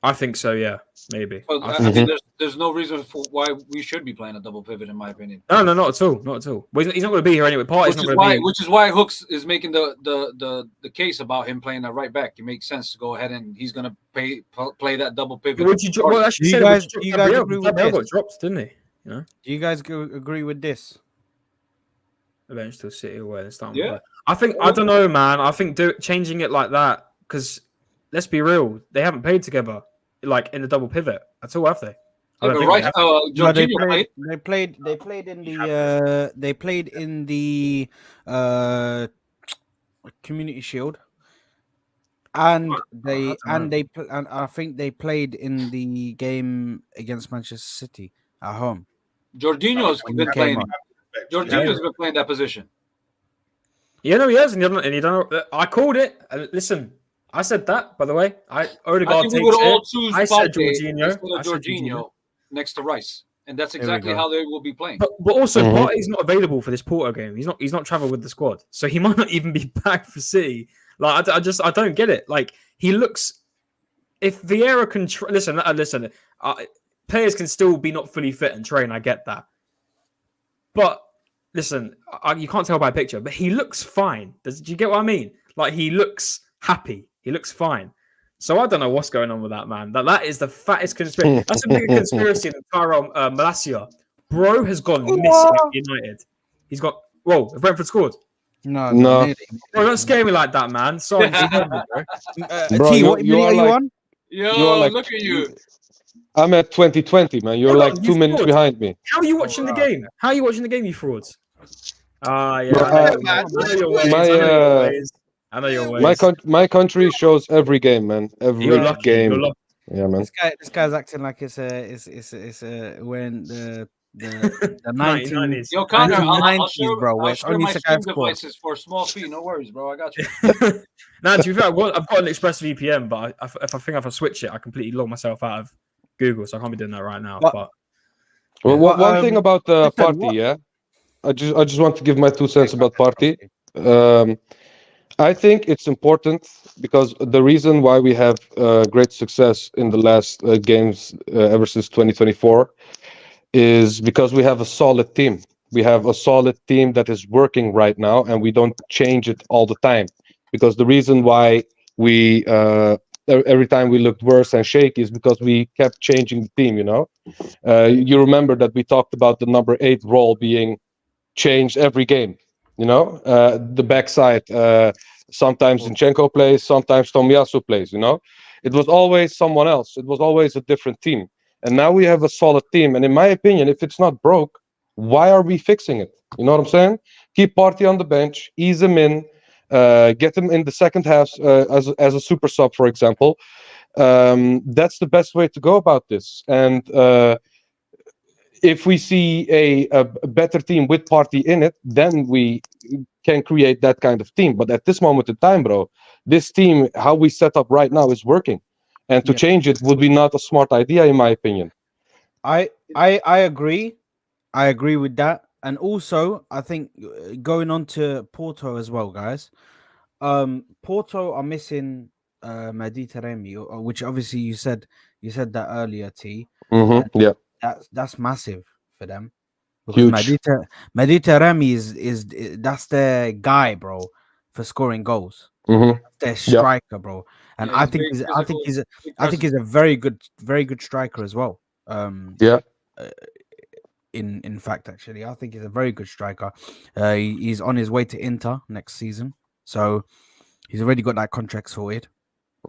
I think so, yeah, maybe. I mean, there's no reason for why we should be playing a double pivot, in my opinion. No, not at all, not at all. Well, he's not going to be here anyway. Partey's not going to be. Which is why Hooks is making the case about him playing that right back. It makes sense to go ahead and he's going to play that double pivot. You guys agree with this? Got dropped, didn't he? Do you guys agree with this? Bench to City away and start. Yeah. I don't know, man. I think changing it like that because let's be real, they haven't played together like in the double pivot at all, have they? They played in the Community Shield, and I don't know. and I think they played in the game against Manchester City at home Jorginho's when he been came playing. on. Jorginho's been playing that position. Yeah, no, he has, and he don't. I called it. Listen, I said that. By the way, I Odegaard think we would takes it. all choose I said Partey Jorginho. instead of I said Jorginho. Jorginho next to Rice, and that's we exactly go. how they will be playing. But also, Partey's not available for this Porto game. He's not traveled with the squad, so he might not even be back for City. Like I don't get it. Like he looks. If Vieira can listen, players can still be not fully fit and train. I get that, but listen, you can't tell by a picture, but he looks fine. Do you get what I mean? Like he looks happy. He looks fine. So I don't know what's going on with that man. That is the fattest conspiracy. That's a bigger conspiracy than Tyrell Malacia. Bro has gone missing at United. He's got. Whoa, have Brentford scored? No. No. Bro, don't scare me like that, man. Sorry, bro. Bro, T, what minute are you on? Yo, You're like, look at you. I'm at 2020, man. You're Hold like on, 2 minutes scored. behind me. How are you watching the game? How are you watching the game, you frauds? Yeah. Bro, I know your ways. I know your ways. my country shows every game, man. Every You're lucky. game. You're lucky. Yeah, man. This guy's acting like it's we're in the 1990s. Yo, Connor, I'll 1990s, bro, where I'll it's share only my Sakai stream scored. devices for a small fee. No worries, bro. I got you. Now, to be fair, I've got an Express VPN, but if I switch it, I completely log myself out of Google, so I can't be doing that right now. But Well, But, one thing about the listen, party, what- yeah. I just want to give my 2 cents about party. I think it's important because the reason why we have great success in the last games ever since 2024 is because we have a solid team. We have a solid team that is working right now, and we don't change it all the time. Because the reason why we every time we looked worse and shaky is because we kept changing the team. You remember that we talked about the number 8 role being changed every game. The backside. Sometimes Zinchenko plays, sometimes Tomiyasu plays. It was always someone else. It was always a different team. And now we have a solid team. And in my opinion, if it's not broke, why are we fixing it? You know what I'm saying? Keep Partey on the bench, ease him in, get him in the second half as a super sub, for example. That's the best way to go about this. And if we see a better team with Partey in it, then we can create that kind of team. But at this moment in time, bro, this team, how we set up right now, is working. And to change it would be not a smart idea, in my opinion. I agree. I agree with that. And also, I think going on to Porto as well, guys. Porto are missing Mediterranean, which obviously you said that earlier, T. Yeah. That's massive for them because Huge. Mediterranean is that's their guy, bro, for scoring goals. Their striker, bro. And Yeah, I he's think very he's physical, I think he's a very good striker as well. Yeah. In fact, actually, I think he's a very good striker. He's on his way to Inter next season, so he's already got that contract sorted.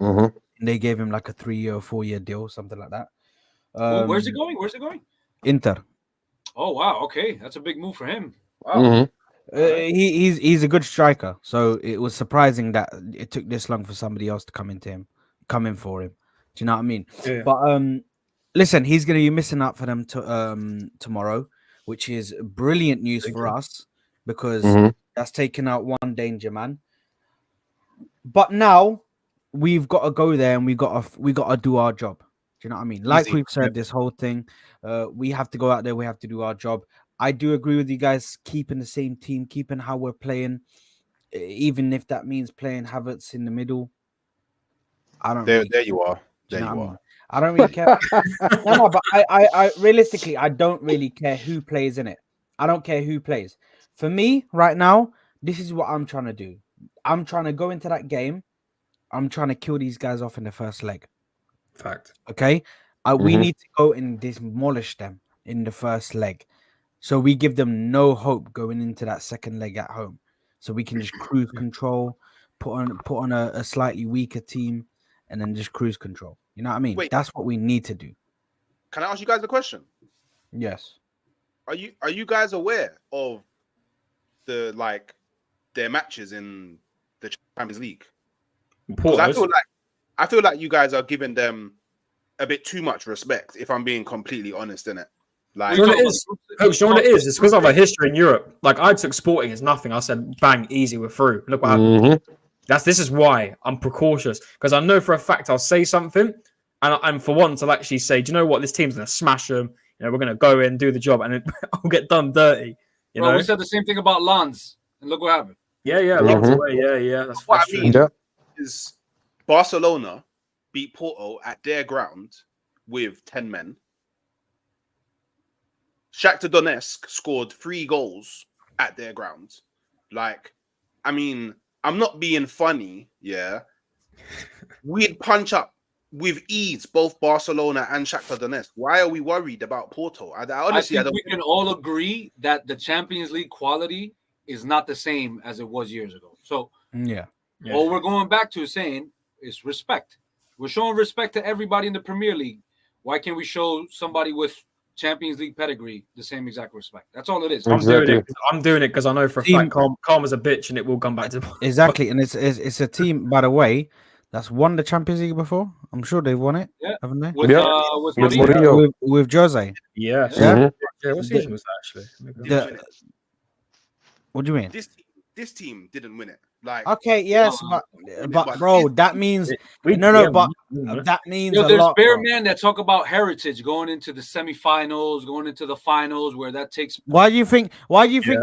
And they gave him like a 3-year, 4-year deal, something like that. Where's it going? Where's it going? Inter. Oh wow, okay, that's a big move for him. Wow. He's a good striker, so it was surprising that it took this long for somebody else to come in for him. Do you know what I mean? Yeah. But listen, he's going to be missing out for them tomorrow, which is brilliant news for us because that's taken out one danger man. But now we've got to go there and we got to do our job. Do you know what I mean? Like we've said, this whole thing, we have to go out there. We have to do our job. I do agree with you guys, keeping the same team, keeping how we're playing, even if that means playing Havertz in the middle. I don't. There really, you are. do you There know you what I are. mean? I don't really care. No, but I realistically, I don't really care who plays in it. I don't care who plays. For me, right now, this is what I'm trying to do. I'm trying to go into that game. I'm trying to kill these guys off in the first leg. Fact. Okay, we need to go and demolish them in the first leg, so we give them no hope going into that second leg at home. So we can just cruise control, put on a slightly weaker team, and then just cruise control. You know what I mean? Wait. That's what we need to do. Can I ask you guys a question? Yes. Are you guys aware of their matches in the Champions League? Because Porto's. I feel like you guys are giving them a bit too much respect. If I'm being completely honest, in it. Like, Do you know what it is? Coach, you know what it is? It's because of our history in Europe. Like, I took Sporting as nothing. I said, bang, easy, we're through. Look what happened. This is why I'm precautious, because I know for a fact I'll say something, and for once I'll actually say, do you know what? This team's gonna smash them. You know, we're gonna go in, do the job, and I'll get done dirty. You know, we said the same thing about Lens, and look what happened. Yeah, lots away. Yeah. That's what I true. mean is Barcelona beat Porto at their ground with 10 men. Shakhtar Donetsk scored 3 goals at their ground. Like, I mean, I'm not being funny, yeah. We'd punch up with ease both Barcelona and Shakhtar Donetsk. Why are we worried about Porto? Honestly, I think we can all agree that the Champions League quality is not the same as it was years ago. So, all we're going back to saying is respect. We're showing respect to everybody in the Premier League. Why can't we show somebody with Champions League pedigree the same exact respect? That's all it is. Exactly. I'm doing it because I know for a fact Karma's a bitch and it will come back to exactly. And it's a team, by the way, that's won the Champions League before. I'm sure they've won it, haven't they? With Mourinho. With Jose. Yeah. What season was that actually? What do you mean? This team didn't win it. Like, okay, yes, but bro, that means that means there's a lot. Bear man that talk about heritage going into the semifinals, going into the finals, where that takes. Why do you think? Why do you think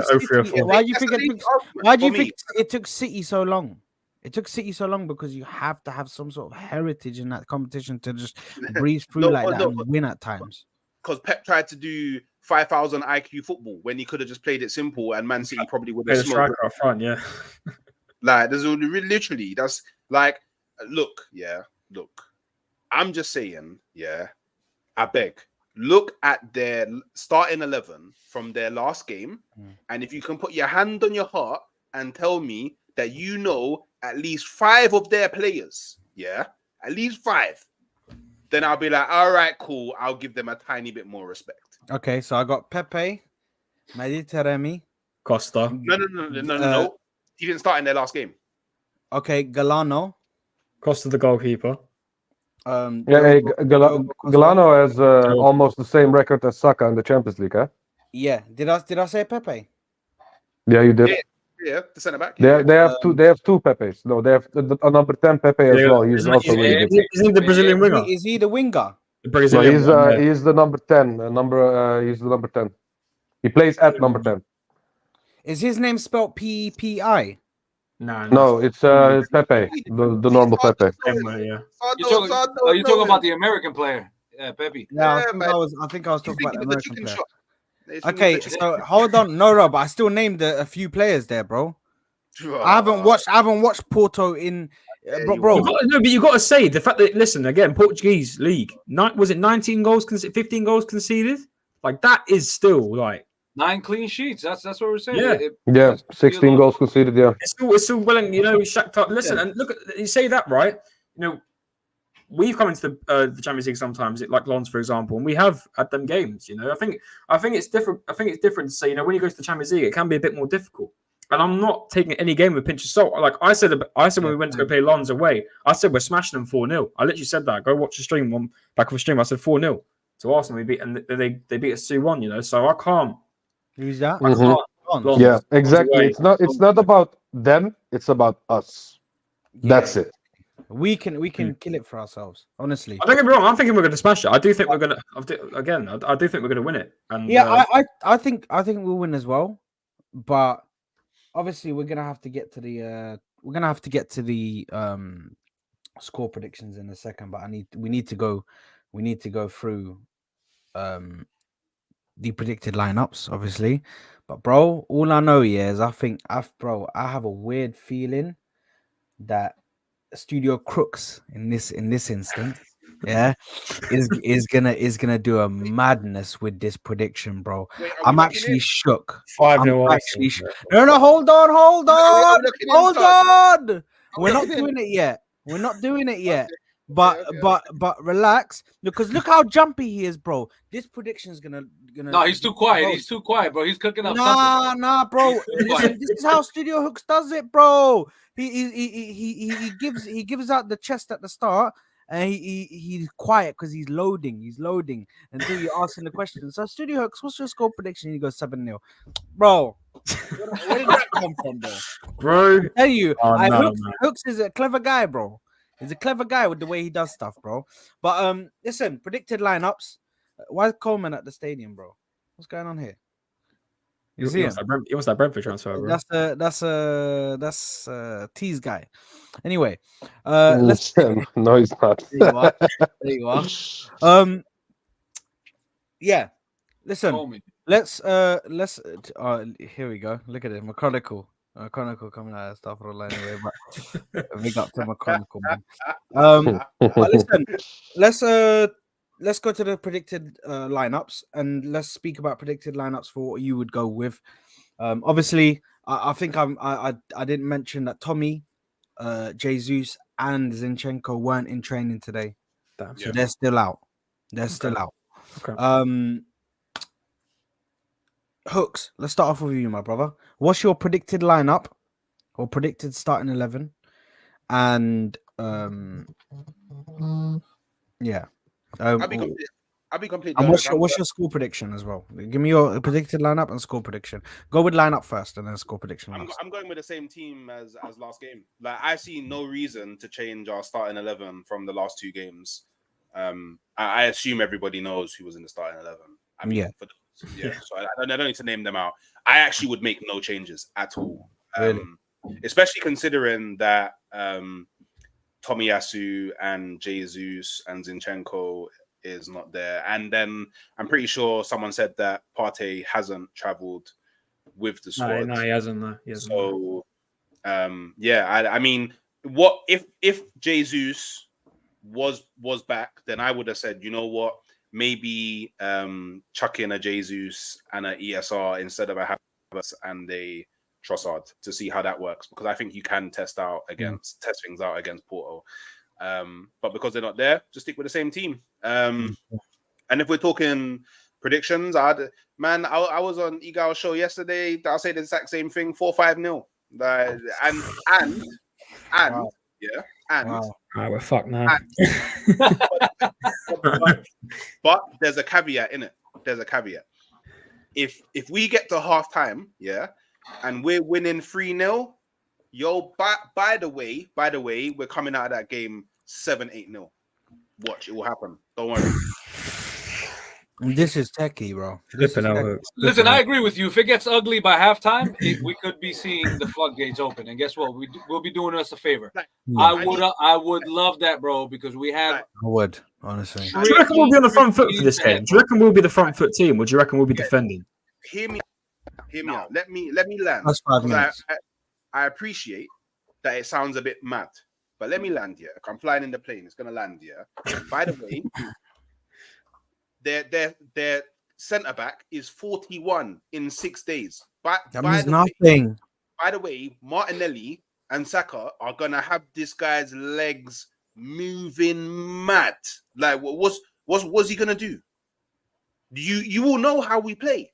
it took City so long? It took City so long because you have to have some sort of heritage in that competition to just breeze through and win at times. Because Pep tried to do 5,000 IQ football when he could have just played it simple, and Man City probably would have smoked up front. Yeah. Like, there's literally, that's like, look, I'm just saying, I beg, look at their starting 11 from their last game, and if you can put your hand on your heart and tell me that you know at least 5 of their players, at least 5, then I'll be like, all right, cool, I'll give them a tiny bit more respect. Okay, so I got Pepe, Mediteremi, Costa. No. He didn't start in their last game. Okay, Galano. Costa the goalkeeper. Galano has almost the same record as Saka in the Champions League, huh? Yeah. Did I say Pepe? Yeah, you did. Yeah, the centre back. They have two. They have 2 Pepes. No, they have a number 10 Pepe as well. He's also really good. Is he the Brazilian winger? Is he the winger? The Brazilian. He's the number 10. He's the number 10. He plays at number 10. Is his name spelled P-E-P-I? No, it's Pepe, the normal Pepe. You're talking about the American player, Pepe. Yeah, I think I was talking about the American player. Okay, so hold on, no, but I still named a few players there, bro. I haven't watched Porto in, bro. But you got to say the fact that, listen, again, Portuguese league, was it 19 goals, 15 goals conceded? Like, that is still like 9 clean sheets. That's what we're saying. Yeah, 16 goals conceded. Yeah, it's still willing. Shakhtar. Listen, and look, you say that right. We've come into the Champions League sometimes, like Lens, for example, and we have at them games. I think it's different. I think it's different to say, when you go to the Champions League, it can be a bit more difficult. And I'm not taking any game with a pinch of salt. Like I said when we went to go play Lens away, I said we're smashing them 4-0. I literally said that. Go watch the stream back of the stream. I said 4-0 to Arsenal. We beat, and they beat us 2-1. So I can't. Who's that? Yeah, exactly. It's not about them. It's about us. That's it. We can kill it for ourselves. Honestly, I don't get me wrong. I'm thinking we're going to smash it. I do think we're going to. Again, I do think we're going to win it. And I think we'll win as well. But obviously, we're going to have to get to the score predictions in a second. But we need to go through the predicted lineups, obviously. But bro, all I know is I have a weird feeling that Studio Crooks in this instance, is gonna do a madness with this prediction, bro. Wait, I'm actually shook. 5-0. No, hold on. We're not doing it yet. but relax, because look how jumpy he is, bro. This prediction is gonna. No, he's too quiet. bro. He's too quiet, bro. He's cooking up something. Nah, bro. Listen, this is how Studio Hooks does it, bro. He gives out the chest at the start, and he's quiet because he's loading until you ask him the question. So Studio Hooks, what's your score prediction? He goes 7-0, bro. Where did that come from, bro? I tell you, no, Hooks is a clever guy, bro. He's a clever guy with the way he does stuff, bro. But listen, predicted lineups. Why is Coleman at the stadium, bro? What's going on here? You see him? He wants that Brentford transfer, bro. That's T's guy. Anyway, let's. No, he's not. There you are. Yeah. Listen. Let's here we go. Look at it, Mechanical coming out of stuff all anyway, but big up to Mechanical, man. But listen, let's go to the predicted lineups, and let's speak about predicted lineups for what you would go with. Obviously, I think I didn't mention that Tommy, Jesus, and Zinchenko weren't in training today, so they're still out. Still out. Okay. Hooks, let's start off with you, my brother. What's your predicted lineup or predicted starting 11? And yeah. I'll be completely and what's your score prediction as well? Give me your predicted lineup and score prediction. Go with lineup first and then score prediction. I'm going with the same team as last game. Like, I see no reason to change our starting 11 from the last two games. I assume everybody knows who was in the starting 11. I mean, so I don't need to name them out. I actually would make no changes at all. Really? Especially considering that Tomiyasu and Jesus and Zinchenko is not there. And then I'm pretty sure someone said that Partey hasn't traveled with the squad. No, he hasn't. No. So, I mean, what if Jesus was back, then I would have said, you know what, maybe chuck in a Jesus and an ESR instead of a Havertz and a Trossard to see how that works, because I think you can test things out against Porto. But because they're not there, just stick with the same team. And if we're talking predictions, I was on Egal's show yesterday. I'll say the exact same thing: 4-5-0. We're fucked now. But there's a caveat in it. There's a caveat. If we get to half time, and we're winning 3-0, by the way, we're coming out of that game 7-8-0. Watch, it will happen. Don't worry. This is techie, bro. Listen, I agree with you. If it gets ugly by halftime, we could be seeing the floodgates open. And guess what? We'll be doing us a favor. I would love that, bro, because we have. I would, honestly. Do you reckon we'll be on the front foot for this game? Do you reckon we'll be the front foot team, or do you reckon we'll be defending? Hear me out. Let me land. That's 5 minutes. I appreciate that it sounds a bit mad, but let me land here. I'm flying in the plane. It's gonna land here. By the way. Their centre back is 41 in 6 days. That means nothing. By the way, Martinelli and Saka are gonna have this guy's legs moving mad. Like, what's he gonna do? You all know how we play.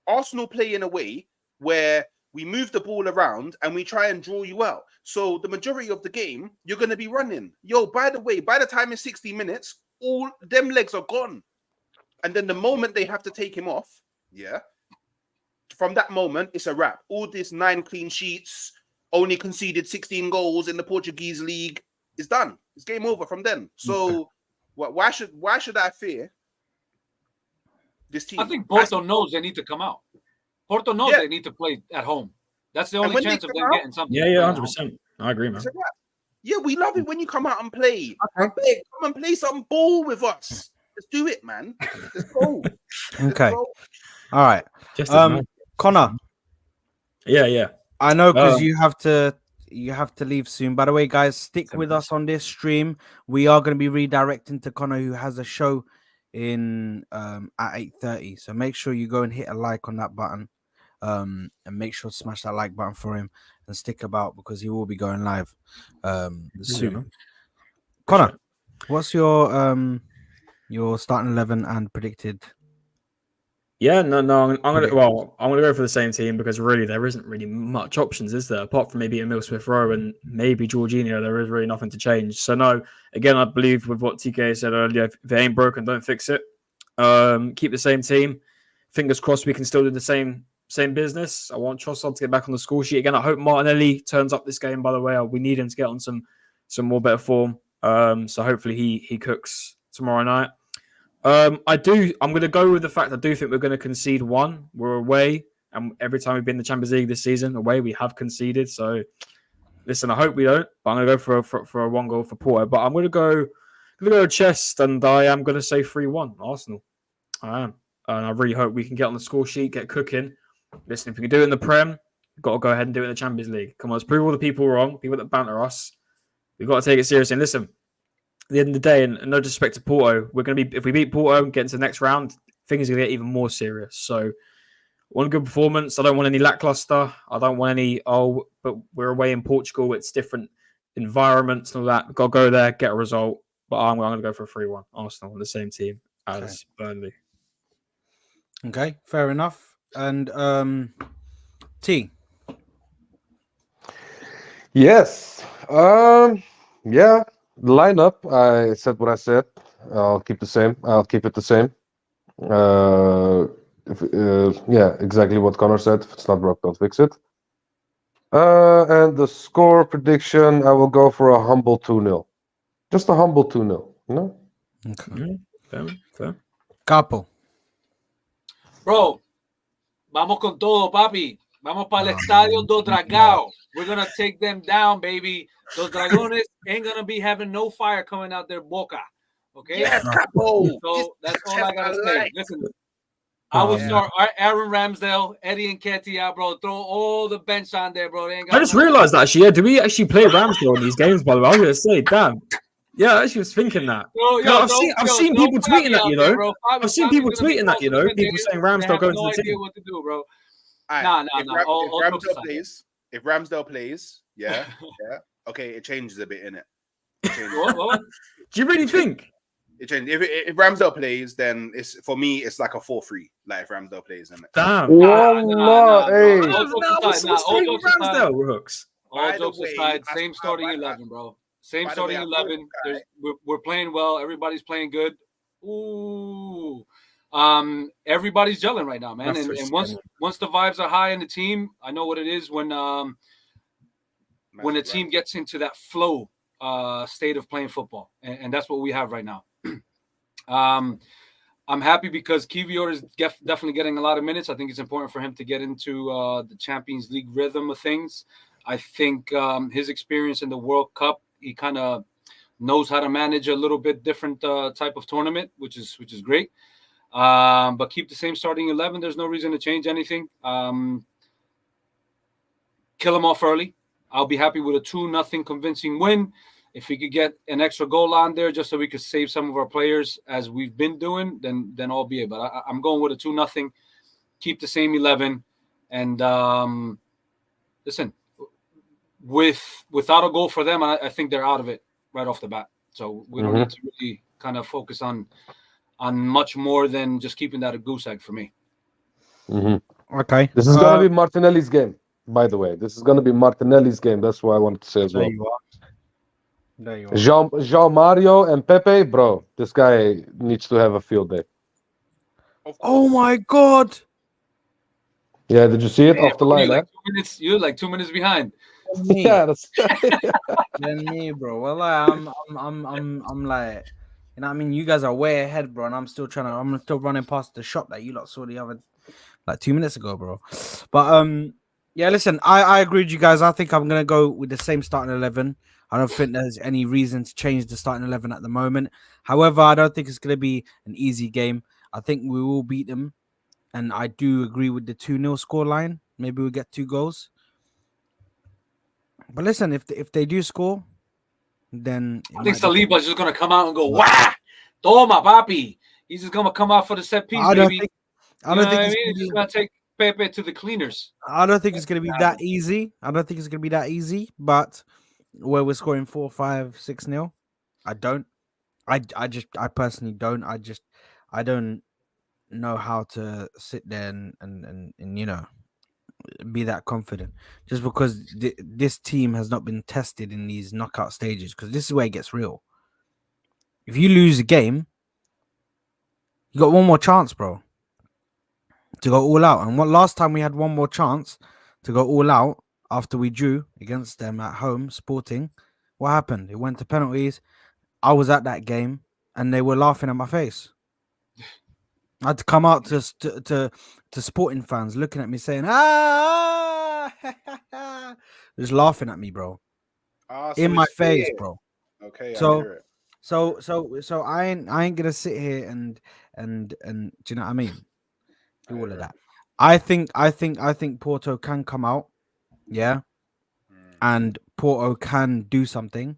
Arsenal play in a way where we move the ball around and we try and draw you out. So the majority of the game, you're gonna be running. By the way, by the time it's 60 minutes, all them legs are gone. And then the moment they have to take him off, from that moment, it's a wrap. All this 9 clean sheets, only conceded 16 goals in the Portuguese league, is done. It's game over from then. So why should I fear this team? I think Porto knows they need to come out. Porto knows they need to play at home. That's the only chance of them getting something. Yeah, 100%. I agree, man. Yeah, we love it when you come out and play. Okay. Come and play some ball with us. Let's do it, man. Let's go. Okay. All right. Connor. Yeah. I know, because you have to leave soon. By the way, guys, stick with us on this stream. We are going to be redirecting to Connor, who has a show in at 8:30. So make sure you go and hit a like on that button. And make sure to smash that like button for him and stick about, because he will be going live soon. Connor, What's your starting 11 and predicted? Yeah, no. I'm gonna predictions? I'm gonna go for the same team because really there isn't really much options, is there? Apart from maybe Emil Smith Rowe and maybe Jorginho, there is really nothing to change. So no, again, I believe with what TK said earlier, if it ain't broken, don't fix it. Keep the same team. Fingers crossed we can still do the same business. I want Trossard to get back on the score sheet again. I hope Martinelli turns up this game. By the way, we need him to get on some more better form. So hopefully he cooks tomorrow night. I'm going to go with the fact I do think we're going to concede one. We're away, and every time we've been in the Champions League this season, away we have conceded. So listen, I hope we don't. But I'm going to go for a 1-goal for Porto. But I'm going to go chest, and I am going to say 3-1 Arsenal. I am, and I really hope we can get on the score sheet, get cooking. Listen, if we can do it in the Prem, we've got to go ahead and do it in the Champions League. Come on, let's prove all the people wrong, people that banter us. We've got to take it seriously. And listen, at the end of the day, and no disrespect to Porto, we're going to be, if we beat Porto and get into the next round, things are going to get even more serious. So, one good performance. I don't want any lackluster. I don't want any, but we're away in Portugal. It's different environments and all that. We've got to go there, get a result. But I'm going to go for a 3-1 Arsenal on the same team as Burnley. Okay, fair enough. And T. Yes. Yeah. Lineup. I said what I said. I'll keep the same. I'll keep it the same. Yeah, exactly what Connor said. If it's not broke, don't fix it. And the score prediction, I will go for a humble 2-0. Just a humble 2-0. You know? Okay. Fair. Capo. Bro, vamos con todo, papi. Vamos para el Estadio do Dragão. We're going to take them down, baby. Those Dragones ain't going to be having no fire coming out their boca. Okay? Yes, Capo. So that's all I got to say. Listen, I will start Aaron Ramsdale, Eddie Nketiah, bro. Throw all the bench on there, bro. They ain't got I just realized that actually. Yeah, do we actually play Ramsdale in these games? By the way, I was gonna say, damn. Yeah, I actually was thinking that. I've seen people tweeting that, you know. I've seen people tweeting that, you know. People saying Ramsdale going to the team. What to do, bro? Right. If Ramsdale plays, yeah, okay, it changes a bit, innit? What? Do you really think? It changes. If Ramsdale plays, then it's for me. It's like a 4-3. Like if Ramsdale plays, isn't it? Damn. Hey. Ramsdale Rooks. All jokes aside, same starting 11, bro. Same starting 11. We're playing well. Everybody's playing good. Ooh. Everybody's gelling right now, man. And once the vibes are high in the team, I know what it is when a team gets into that flow state of playing football, and that's what we have right now. I'm happy because Kiwior is definitely getting a lot of minutes. I think it's important for him to get into the Champions League rhythm of things. I think his experience in the World Cup, he kind of knows how to manage a little bit different type of tournament, which is great. But keep the same starting 11. There's no reason to change anything. Kill him off early. I'll be happy with a 2-0 convincing win. If we could get an extra goal on there just so we could save some of our players as we've been doing, then albeit. But I'm going with a 2-0. Keep the same 11. And listen, without a goal for them, I think they're out of it right off the bat. So we don't need to really kind of focus on much more than just keeping that a goose egg for me. Okay. This is going to be Martinelli's game, by the way. This is going to be Martinelli's game. That's what I wanted to say as well. There you are. João Mario and Pepe, bro, this guy needs to have a field day. Oh my God. Yeah, did you see it off the line? You're like 2 minutes behind. Me. Yeah, that's Than me, bro. Well, I'm like, you know what I mean? You guys are way ahead, bro, and I'm still running past the shop that you lot saw the other, like 2 minutes ago, bro. But yeah, listen, I agree with you guys. I think I'm gonna go with the same starting 11. I don't think there's any reason to change the starting 11 at the moment. However, I don't think it's gonna be an easy game. I think we will beat them, and I do agree with the 2-0 score line. Maybe we'll get 2 goals. But listen, if they do score, then I think Saliba's just gonna come out and go, "Wah, toma, papi." He's just gonna come out for the set piece, baby. I don't think he's gonna take Pepe to the cleaners. I don't think it's gonna be that easy. But where we're scoring 4, 5, 6-0, I don't. I personally don't. I don't know how to sit there and be that confident just because this team has not been tested in these knockout stages, because this is where it gets real. If you lose a game, you got one more chance, bro, to go all out. And what last time we had one more chance to go all out after we drew against them at home, Sporting, what happened? It went to penalties. I was at that game and they were laughing at my face. I had to come out to Sporting fans looking at me saying, just laughing at me, bro. In my face, bro. Okay, so, I hear it. So I ain't gonna sit here and do you know what I mean? Do all of that. I think Porto can come out, yeah, and Porto can do something,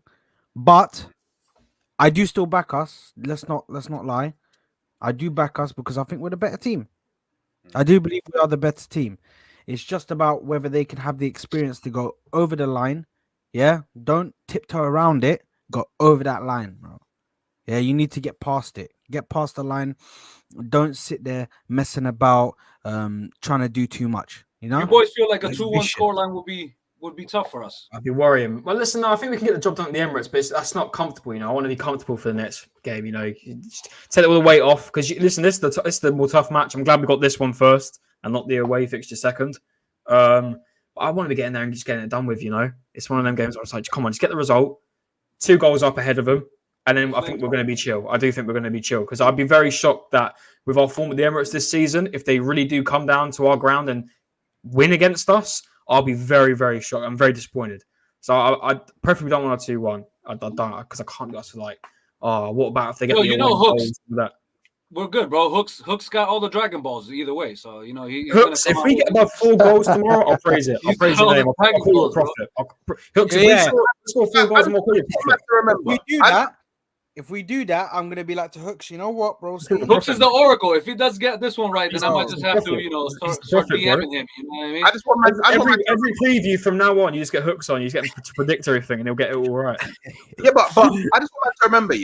but I do still back us. Let's not lie. I do back us because I think we're the better team. I do believe we are the better team. It's just about whether they can have the experience to go over the line. Yeah, don't tiptoe around it. Go over that line, bro. Yeah, you need to get past it. Get past the line. Don't sit there messing about, trying to do too much. You know. You boys feel like a Like 2-1 vision. scoreline would be tough for us. I'd be worrying. Well, listen, no, I think we can get the job done at the Emirates, but that's not comfortable. I want to be comfortable for the next game. Just take all the weight off because listen, this is the more tough match. I'm glad we got this one first and not the away fixture second. But I want to be getting there and just getting it done with. It's one of them games where I was like, come on, just get the result. 2 goals up ahead of them, and then I think we're going to be chill. I do think we're going to be chill because I'd be very shocked that with our form at the Emirates this season, if they really do come down to our ground and win against us, I'll be very, very shocked. I'm very disappointed. So I preferably don't want a 2-1. I don't, because I can't go to like, what about if they get the Hooks. That? We're good, bro. Hooks got all the Dragon Balls either way. So he's Hooks. If we get above 4 goals tomorrow, I'll praise it. I'll praise your name. I'll call it profit. Hooks. If we score 4 goals, more call it profit. If we do that, I'm gonna be like to Hooks. You know what, bro? Hooks is the oracle. If he does get this one right, then I might just have to, start DMing him. You know what I mean? I just want every preview from now on, you just get Hooks on. You just get him to predict everything, and he'll get it all right. Yeah, but I just want to remember,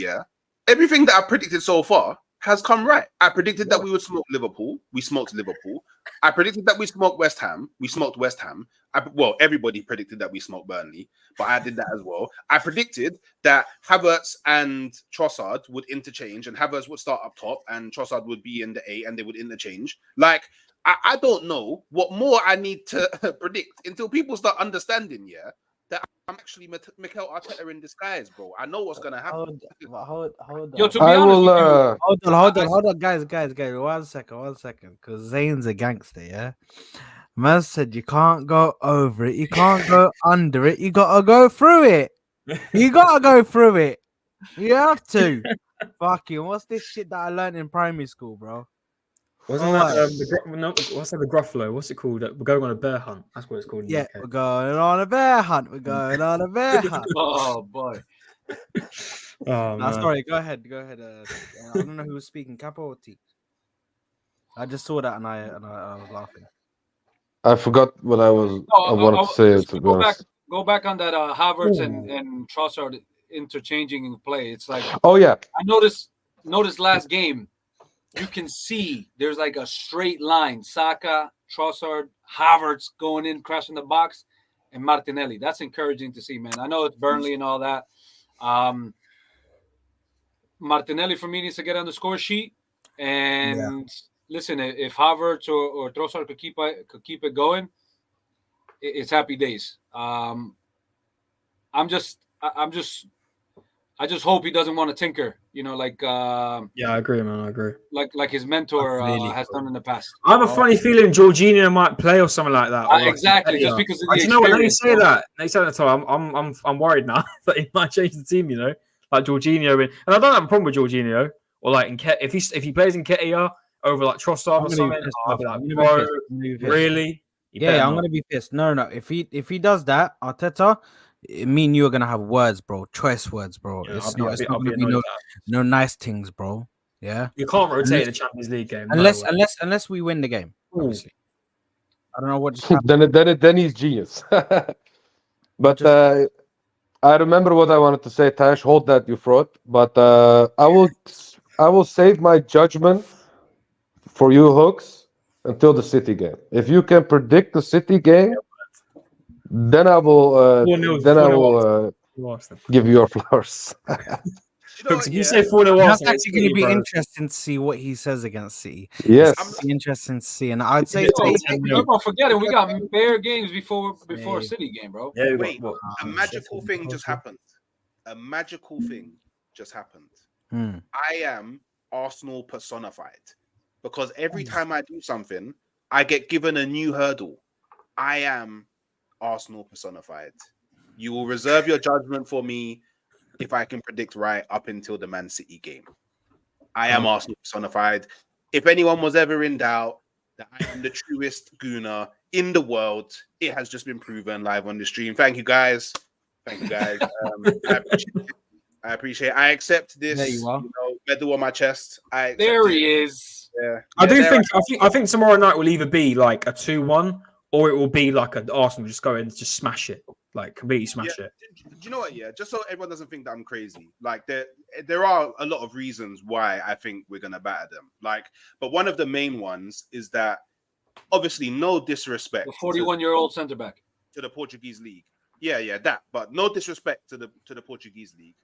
everything that I've predicted so far has come right. I predicted that we would smoke Liverpool. We smoked Liverpool. I predicted that we smoked West Ham. We smoked West Ham. Everybody predicted that we smoked Burnley, but I did that as well. I predicted that Havertz and Trossard would interchange, and Havertz would start up top, and Trossard would be in the 8, and they would interchange. Like, I don't know what more I need to predict until people start understanding, that I'm actually Mikel Arteta in disguise, bro. I know what's gonna happen. Hold on. Yo, to be honest, hold on, guys. 1 second, because Zane's a gangster, yeah. Man said you can't go over it, you can't go under it, you gotta go through it. You gotta go through it. You have to. Fucking, what's this shit that I learned in primary school, bro? Wasn't that what's that, the Gruffalo? What's it called? We're going on a bear hunt. That's what it's called. Yeah, we're going on a bear hunt. Oh boy. Sorry, go ahead. I don't know who was speaking, Capo or T. I just saw that and I was laughing. I forgot what I wanted to say. Go back on that Havertz and Trossard interchanging in play. It's like, oh yeah, I noticed last game. You can see there's like a straight line. Saka, Trossard, Havertz going in, crashing the box, and Martinelli. That's encouraging to see, man. I know it's Burnley and all that. Martinelli for me needs to get on the score sheet. And listen, if Havertz or Trossard could keep it going, it's happy days. I just hope he doesn't want to tinker, I agree, man. I agree. Like his mentor has done in the past. I have a funny feeling Jorginho might play or something like that. Exactly, just because of the you know what? Let me say that. I'm worried now that he might change the team. Like Jorginho, and I don't have a problem with Jorginho or like if he plays in Nketiah over like Trossard or something. I'll be like, bro, really? I'm gonna be pissed. No. If he does that, Arteta, me and you are gonna have words, bro. Choice words, bro. Yeah, it's not gonna be no nice things, bro. Yeah. You can't rotate the Champions League game unless we win the game. Obviously. I don't know what just happened. then he's genius. But I remember what I wanted to say, Tash. Hold that, you fraud. But I will save my judgment for you, Hooks, until the City game. If you can predict the City game, then I will 4-0, then I 4-0 will Arsenal. give you your flowers. You know Hooks, what, if you yeah? say 4-0 That's Arsenal, actually going to be bro. interesting to see what he says against City. Yes. It's gonna be interesting to see, and I'd say Yo, City. Keep on forgetting we got bare games before Save. City game, bro. Yeah, we Wait, got what? a magical thing just happened. A magical thing just happened. Hmm. I am Arsenal personified because every time I do something, I get given a new hurdle. I am Arsenal personified. You will reserve your judgment for me if I can predict right up until the Man City game. I am Arsenal personified. If anyone was ever in doubt that I am the truest gooner in the world, it has just been proven live on the stream. Thank you guys. Thank you guys. I appreciate it. I accept this, There you are. medal on my chest. I accept There it. he is. Yeah. I do there think I think tomorrow night will either be like a 2-1 or it will be like an Arsenal just go in and just smash it, like completely smash it. Do you know what? Yeah, just so everyone doesn't think that I'm crazy. Like there are a lot of reasons why I think we're gonna batter them. Like, but one of the main ones is that obviously no disrespect The 41-year-old center back. to the Portuguese league. Yeah, that. But no disrespect to the Portuguese league.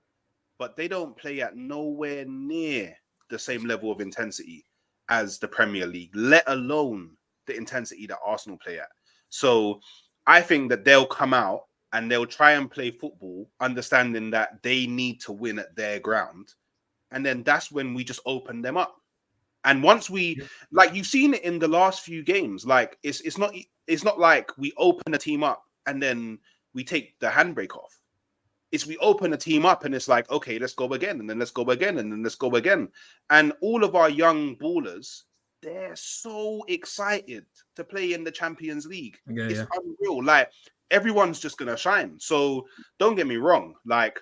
But they don't play at nowhere near the same level of intensity as the Premier League, let alone the intensity that Arsenal play at. So I think that they'll come out and they'll try and play football, understanding that they need to win at their ground. And then that's when we just open them up. And once we, like you've seen it in the last few games, like it's not like we open a team up and then we take the handbrake off. It's we open a team up and it's like, okay, let's go again, and then let's go again, and then let's go again. And all of our young ballers, they're so excited to play in the Champions League. It's unreal. Like everyone's just gonna shine. So don't get me wrong. Like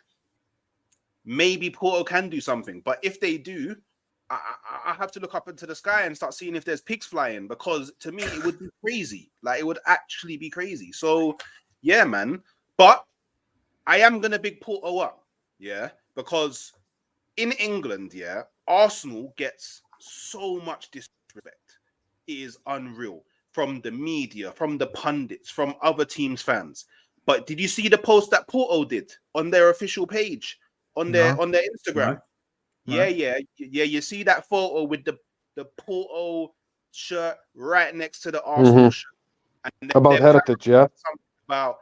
maybe Porto can do something, but if they do, I have to look up into the sky and start seeing if there's pigs flying, because to me it would be crazy. Like it would actually be crazy. So yeah, man. But I am gonna big Porto up, yeah, because in England, yeah, Arsenal gets so much disrespect. It is unreal from the media, from the pundits, from other teams' fans. But did you see the post that Porto did on their official page, on their Instagram? No. Yeah. You see that photo with the Porto shirt right next to the Arsenal shirt. And About heritage, yeah. Something about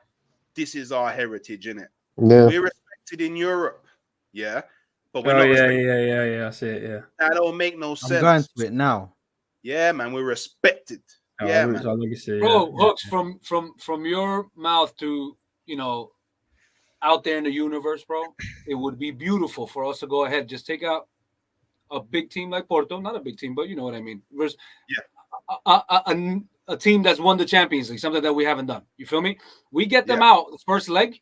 this is our heritage, innit? Yeah. We're respected in Europe, yeah, but we're Oh not yeah, respected. yeah. I see it. Yeah. That don't make no sense. I'm going to it now. Yeah, man, we're respected. Oh, Yeah, Roots, man. our legacy, Bro, yeah. Hooks, from your mouth to out there in the universe, bro, it would be beautiful for us to go ahead, just take out a big team like Porto, not a big team, but you know what I mean. Versus a team that's won the Champions League, something that we haven't done. You feel me? We get them out the first leg.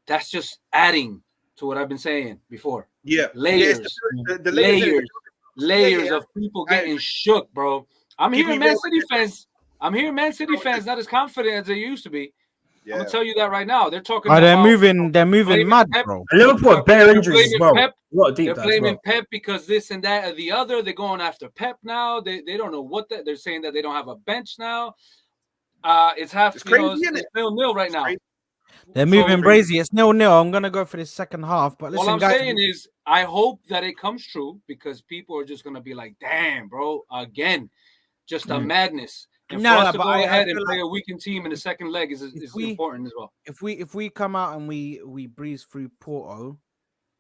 That's just adding to what I've been saying before. Yeah, layers, the layers of people getting shook, bro. I'm hearing Man City fans. I'm hearing Man City fans not as confident as they used to be. I'm gonna tell you that right now. They're talking. They're moving mad, Pep, bro. Liverpool have bare injuries as well. Pep. They're They're blaming Pep because this and that or the other. They're going after Pep now. They don't know what that. They're saying that they don't have a bench now. It's crazy, it's 0-0 right now. They're moving brazy. It's 0-0. I'm gonna go for the second half. But listen, all I'm guys, saying is, I hope that it comes true, because people are just gonna be like, "Damn, bro, again, just a madness." And for us to go ahead and play a weakened team in the second leg is important as well. If we come out and we breeze through Porto,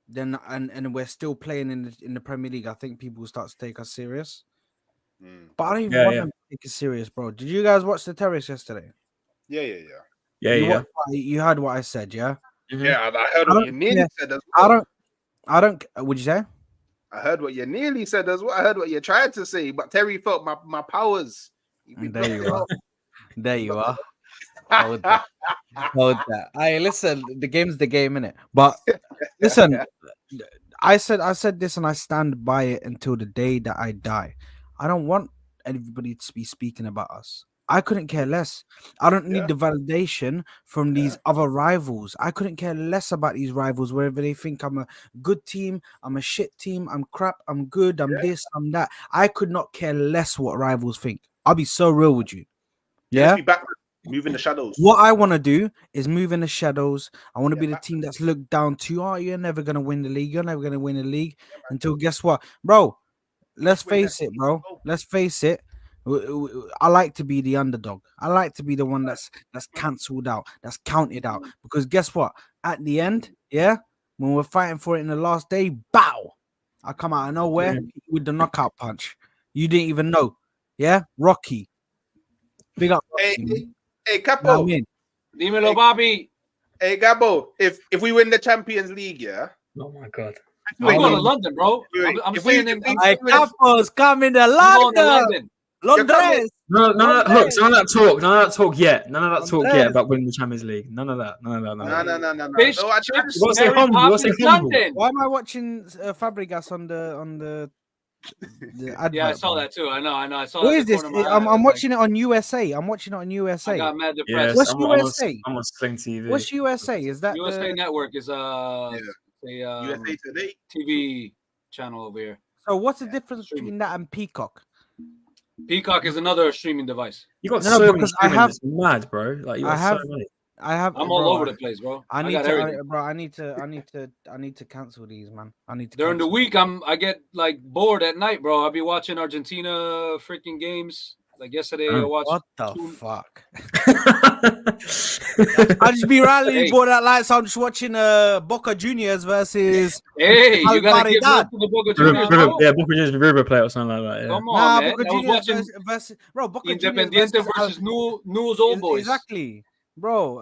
then and we're still playing in the Premier League, I think people will start to take us serious. But I don't even want them to take us serious, bro. Did you guys watch the Terrace yesterday? Yeah. You heard what I said, yeah? Mm-hmm. Yeah, I heard what you nearly said as well. I don't. Would you say? I heard what you nearly said as well. I heard what you tried to say, but Terry felt my powers. There you are. There you are. Hold that. Hold that. Hey, listen, the game's the game, innit? But listen, I said this and I stand by it until the day that I die. I don't want everybody to be speaking about us. I couldn't care less. I don't need Yeah. the validation from these other rivals. I couldn't care less about these rivals, wherever they think I'm a good team, I'm a shit team, I'm crap, I'm good, I'm this, I'm that. I could not care less what rivals think. I'll be so real with you. Yeah, let's Yeah. be back. Move in the shadows. What I want to do is move in the shadows. I want to be the back- team that's looked down to. Oh, you're never gonna win the league. You're never gonna win the league until guess what, bro? Let's When face it, bro. Let's face it. I like to be the underdog. I like to be the one that's cancelled out, that's counted out. Because guess what? At the end, yeah, when we're fighting for it in the last day, bow! I come out of nowhere with the knockout punch. You didn't even know. Yeah, Rocky. Big up, Hey, Rocky. Man. hey, Know what I Capo. mean? Dímelo, Bobby. Hey, Gabo. If we win the Champions League, yeah. Oh my god. We're going to London, bro. Wait, I'm if we- saying if we- Hey, Capo's coming to I'm going to London. London. Londres. No, look, none of that talk. None of that talk yet. None of that talk Andres. yet about winning the Champions League. None of that. None of that. None of that. No. Fish, No, I chips, You gotta stay Mary humble, you gotta stay Poppins, humble. London. Why am I watching Fabregas on the advert? Yeah, I saw bro? that too. I know. I saw What that. is this? I'm watching it on USA. I'm watching it on I USA. got mad Yes, depressed. What's I'm USA? on Sling TV. What's USA? Is that USA the... Network is a USA Today. TV channel over here. So what's the difference between that and Peacock? Peacock is another streaming device. You got No, so many because I streaming. have- It's mad, bro. Like you I got have- so many. I'm all over the place, bro. I need got to, everything. I need to cancel these, man. I need to. During the cancel. week, I get like bored at night, bro. I'll be watching Argentina freaking games. Like yesterday, I watched. What the two- fuck? I just be randomly Hey. bored at light, so I'm just watching Boca Juniors versus. Hey, you gotta give Alvaridad. love to the Boca Juniors, bro. Yeah, Boca Juniors River Plate or something like that. Yeah. Come on, Nah, man. Boca I was Juniors watching versus bro. Boca Juniors Independiente versus versus News Old Boys. Exactly, bro.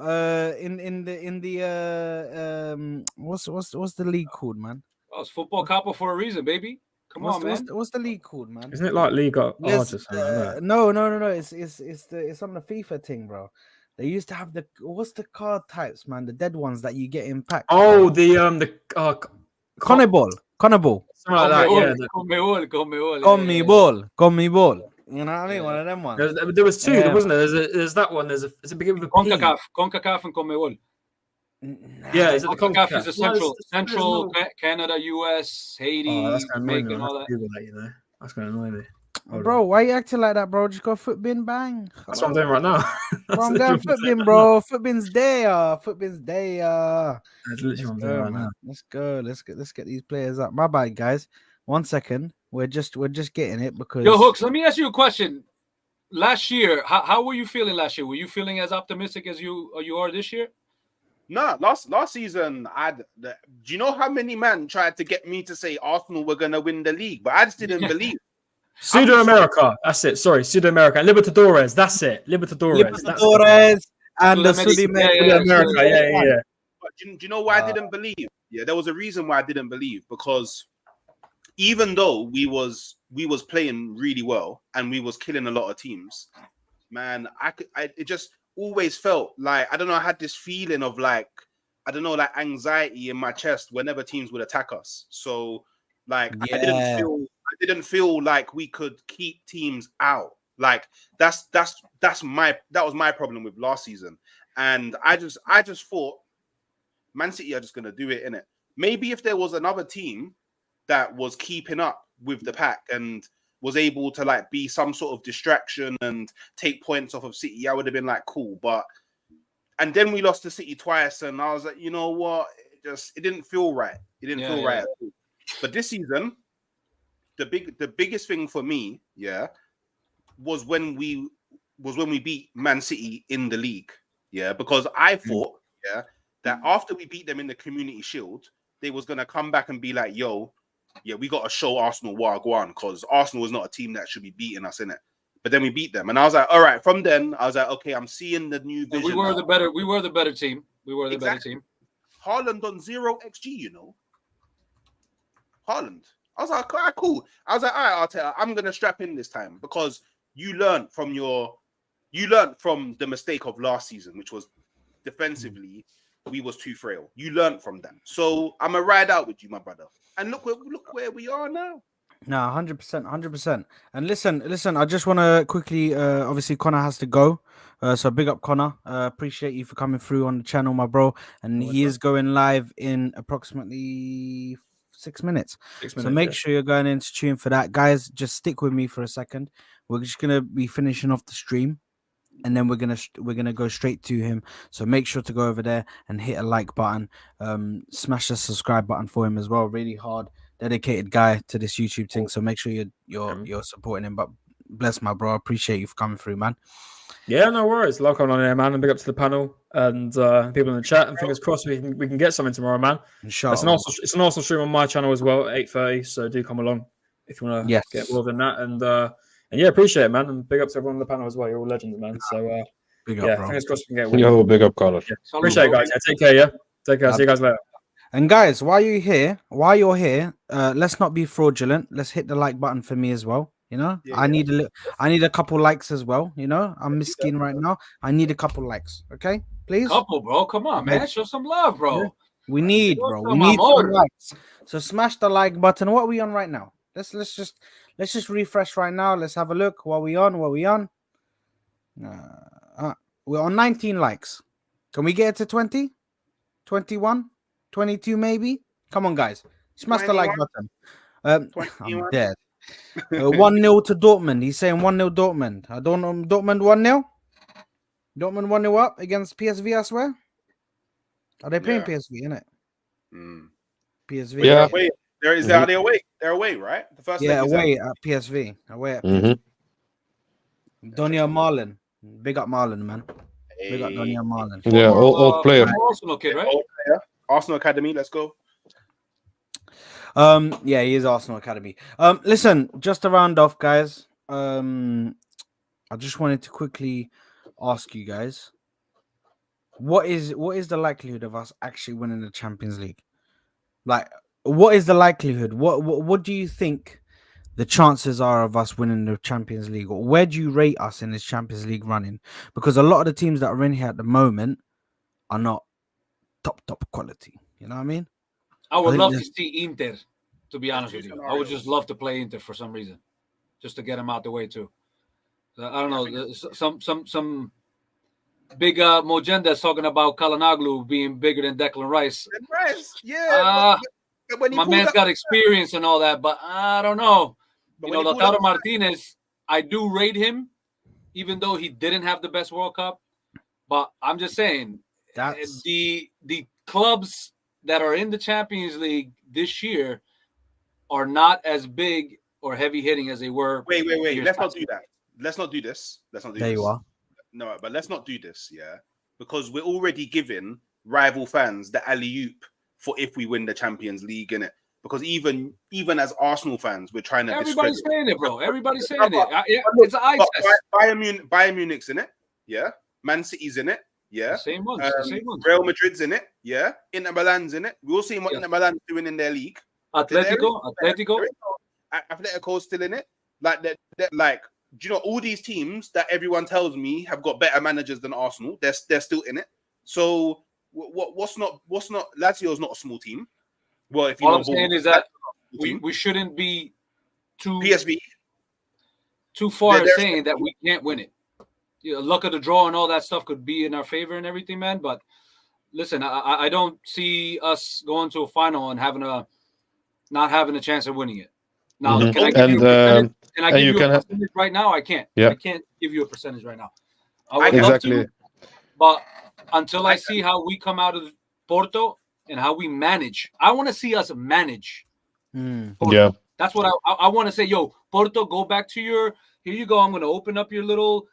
In the what's the league called, man? Oh, it's football capo for a reason, baby. Come on, man. What's the league called, man? Isn't it like Liga There's, Arts or something like that? no. It's on the FIFA thing, bro. They used to have what's the card types, man? The dead ones that you get in packs. Oh, bro. the Conebol. something like that. Yeah. Conmebol. You know what I mean? One of them ones. There was two, Yeah. wasn't there? There's that one. There's a beginning with a P. CONCACAF and CONMEBOL. Yeah, is it the CONCACAF is the No, central Canada, US, Haiti, Oh, that's gonna annoy Jamaica, me. and I'll all have that. to Google that, you know. That's gonna annoy me. Hold Bro, on. why you acting like that, bro? Just go footbin bang. That's what I'm doing right now. Bro, I'm going footbin, bro. Footbin's there. Footbin's there. That's literally what I'm doing right now. Let's go. Let's get these players up. My bad, guys. 1 second. We're just getting it because Yo, Hooks, let me ask you a question. Last year, how were you feeling last year? Were you feeling as optimistic as you are this year? No, last season, do you know how many men tried to get me to say Arsenal were gonna win the league, but I just didn't believe. Pseudo America. That's it. Sorry, Pseudo America. Libertadores. That's it. Libertadores. Libertadores and the Yeah, America. Yeah. But do you know why I didn't believe? Yeah, there was a reason why I didn't believe, because even though we was playing really well and we was killing a lot of teams, man, it just always felt like, I don't know, I had this feeling of like, I don't know, like anxiety in my chest whenever teams would attack us. So like I didn't feel like we could keep teams out. Like that was my problem with last season. And I just thought Man City are just gonna do it, innit? Maybe if there was another team that was keeping up with the pack and was able to like be some sort of distraction and take points off of City, I would have been like, cool. And then we lost to City twice, and I was like, you know what? It didn't feel right. It didn't feel right at all. But this season, the biggest thing for me, was when we beat Man City in the league. Yeah, because I thought, that after we beat them in the Community Shield, they was gonna come back and be like, yo, yeah, we got to show Arsenal Wagwan, because Arsenal was not a team that should be beating us, in it. But then we beat them, and I was like, all right. From then, I was like, okay, I'm seeing the new vision. We were the better team. Better team. Haaland on 0 XG, you know. Haaland. I was like, all right, cool. I was like, all right, Arteta, I'm gonna strap in this time, because you learned from the mistake of last season, which was defensively we was too frail. You learned from that, so I'm gonna ride out with you, my brother. And look where we are now. No, 100%, 100%. And listen. I just want to quickly. Obviously, Connor has to go. So big up, Connor. Appreciate you for coming through on the channel, my bro. And he is going live in approximately 6 minutes. 6 minutes. So make sure you're going into tune for that, guys. Just stick with me for a second. We're just gonna be finishing off the stream, and then we're gonna go straight to him. So make sure to go over there and hit a like button. Smash the subscribe button for him as well. Really hard, dedicated guy to this YouTube thing. So make sure you're supporting him. But bless my bro, I appreciate you for coming through, man. Yeah, no worries. Love coming on here, man. And big up to the panel and people in the chat. And fingers crossed we can get something tomorrow, man. Inshallah. It's an Arsenal stream on my channel as well at 8:30. So do come along if you want to get involved in that. And yeah, appreciate it, man. And big up to everyone on the panel as well. You're all legends, man. So big up, bro. Fingers crossed we can get one. Yo, big up, Connor. Yeah. Appreciate it, guys. Yeah, take care. Yeah, take care. See you guys later. And guys, while you're here, let's not be fraudulent. Let's hit the like button for me as well. You know, I need a couple likes as well. You know, I'm miskin right now. I need a couple likes. Okay, please. Couple, bro. Come on, man. Show some love, bro. Yeah. We need some likes. So smash the like button. What are we on right now? Let's just refresh right now. Let's have a look. What we on? We're on 19 likes. Can we get it to 20? 21? 22 maybe? Come on, guys. Smash 21? The like button. I'm dead. 1-0 to Dortmund. He's saying 1-0 Dortmund. I don't know. Dortmund 1-0? Dortmund 1-0 up against PSV, I swear. Are they playing PSV, innit? PSV. Yeah. Wait, are they away? They're away, right? The first away at PSV. Away at PSV. Donia Marlon. Big up Marlon, man. Big up Donia Marlon. Yeah, old player. Arsenal kid, right? Arsenal Academy, let's go. Yeah, he is Arsenal Academy. Listen, just to round off, guys. I just wanted to quickly ask you guys, what is the likelihood of us actually winning the Champions League? Like, what is the likelihood? What do you think the chances are of us winning the Champions League? Or where do you rate us in this Champions League running? Because a lot of the teams that are in here at the moment are not top quality. You know what I mean? I would love to see Inter, to be honest with you. I would just love to play Inter for some reason, just to get them out the way too. I don't know. Some big Mojenda is talking about Kalanoglu being bigger than Declan Rice. Yeah. My man's got experience and all that, but I don't know. You know, Lautaro Martinez, I do rate him, even though he didn't have the best World Cup. But I'm just saying, the clubs that are in the Champions League this year are not as big or heavy hitting as they were. Wait. Let's not do that. Let's not do this. There you are. No, but let's not do this, yeah? Because we're already giving rival fans the alley-oop for if we win the Champions League, innit? Because even as Arsenal fans, we're trying to. Everybody's saying it, bro. Everybody's saying it. It's an eye test. Bayern Munich's in it, yeah. Man City's in it, yeah. Same ones. Real Madrid's in it, yeah. Inter Milan's in it. We're all seeing what Inter Milan's doing in their league. Atletico's still in it. Like that. Like, do you know all these teams that everyone tells me have got better managers than Arsenal? They're still in it. So what's not Lazio's not a small team. Well, if you all I'm saying is that we shouldn't be too far saying that we can't win it. You know, luck of the draw and all that stuff could be in our favor and everything, man. But listen, I don't see us going to a final and not having a chance of winning it. Now, can I give you a percentage right now? I can't. Yeah. I can't give you a percentage right now. I would love to, but until I see how we come out of Porto and how we manage, I want to see us manage. Yeah, that's what I want to say. Yo, Porto, go back to here you go. I'm going to open up your little,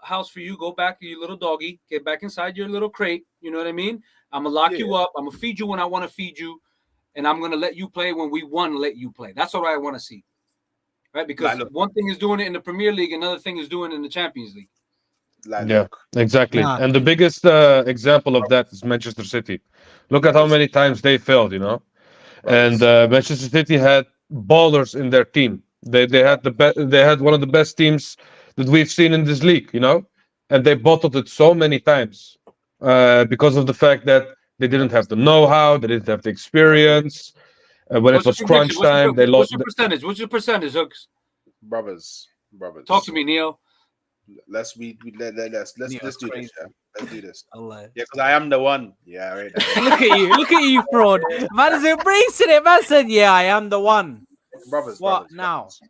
house for you. Go back, you little doggy. Get back inside your little crate. You know what I mean? I'm going to lock you up. I'm going to feed you when I want to feed you. And I'm going to let you play when we want to let you play. That's what I want to see. Right? Because one thing is doing it in the Premier League. Another thing is doing it in the Champions League. Yeah, exactly. And the biggest example of that is Manchester City. Look at how many times they failed, And Manchester City had ballers in their team. They had they had one of the best teams that we've seen in this league, and they bottled it so many times because of the fact that they didn't have the know-how, they didn't have the experience, When it What's your was crunch prediction? time, they What's lost. your percentage? What's your percentage, Hooks? Brothers. Talk to me, Neil. Let's do this. Crazy. Yeah? Let's do this. Allah. Yeah, because I am the one. Yeah, right. Look at you, fraud. Man is embracing it. Man said, "Yeah, I am the one." brothers. What brothers, now? brothers.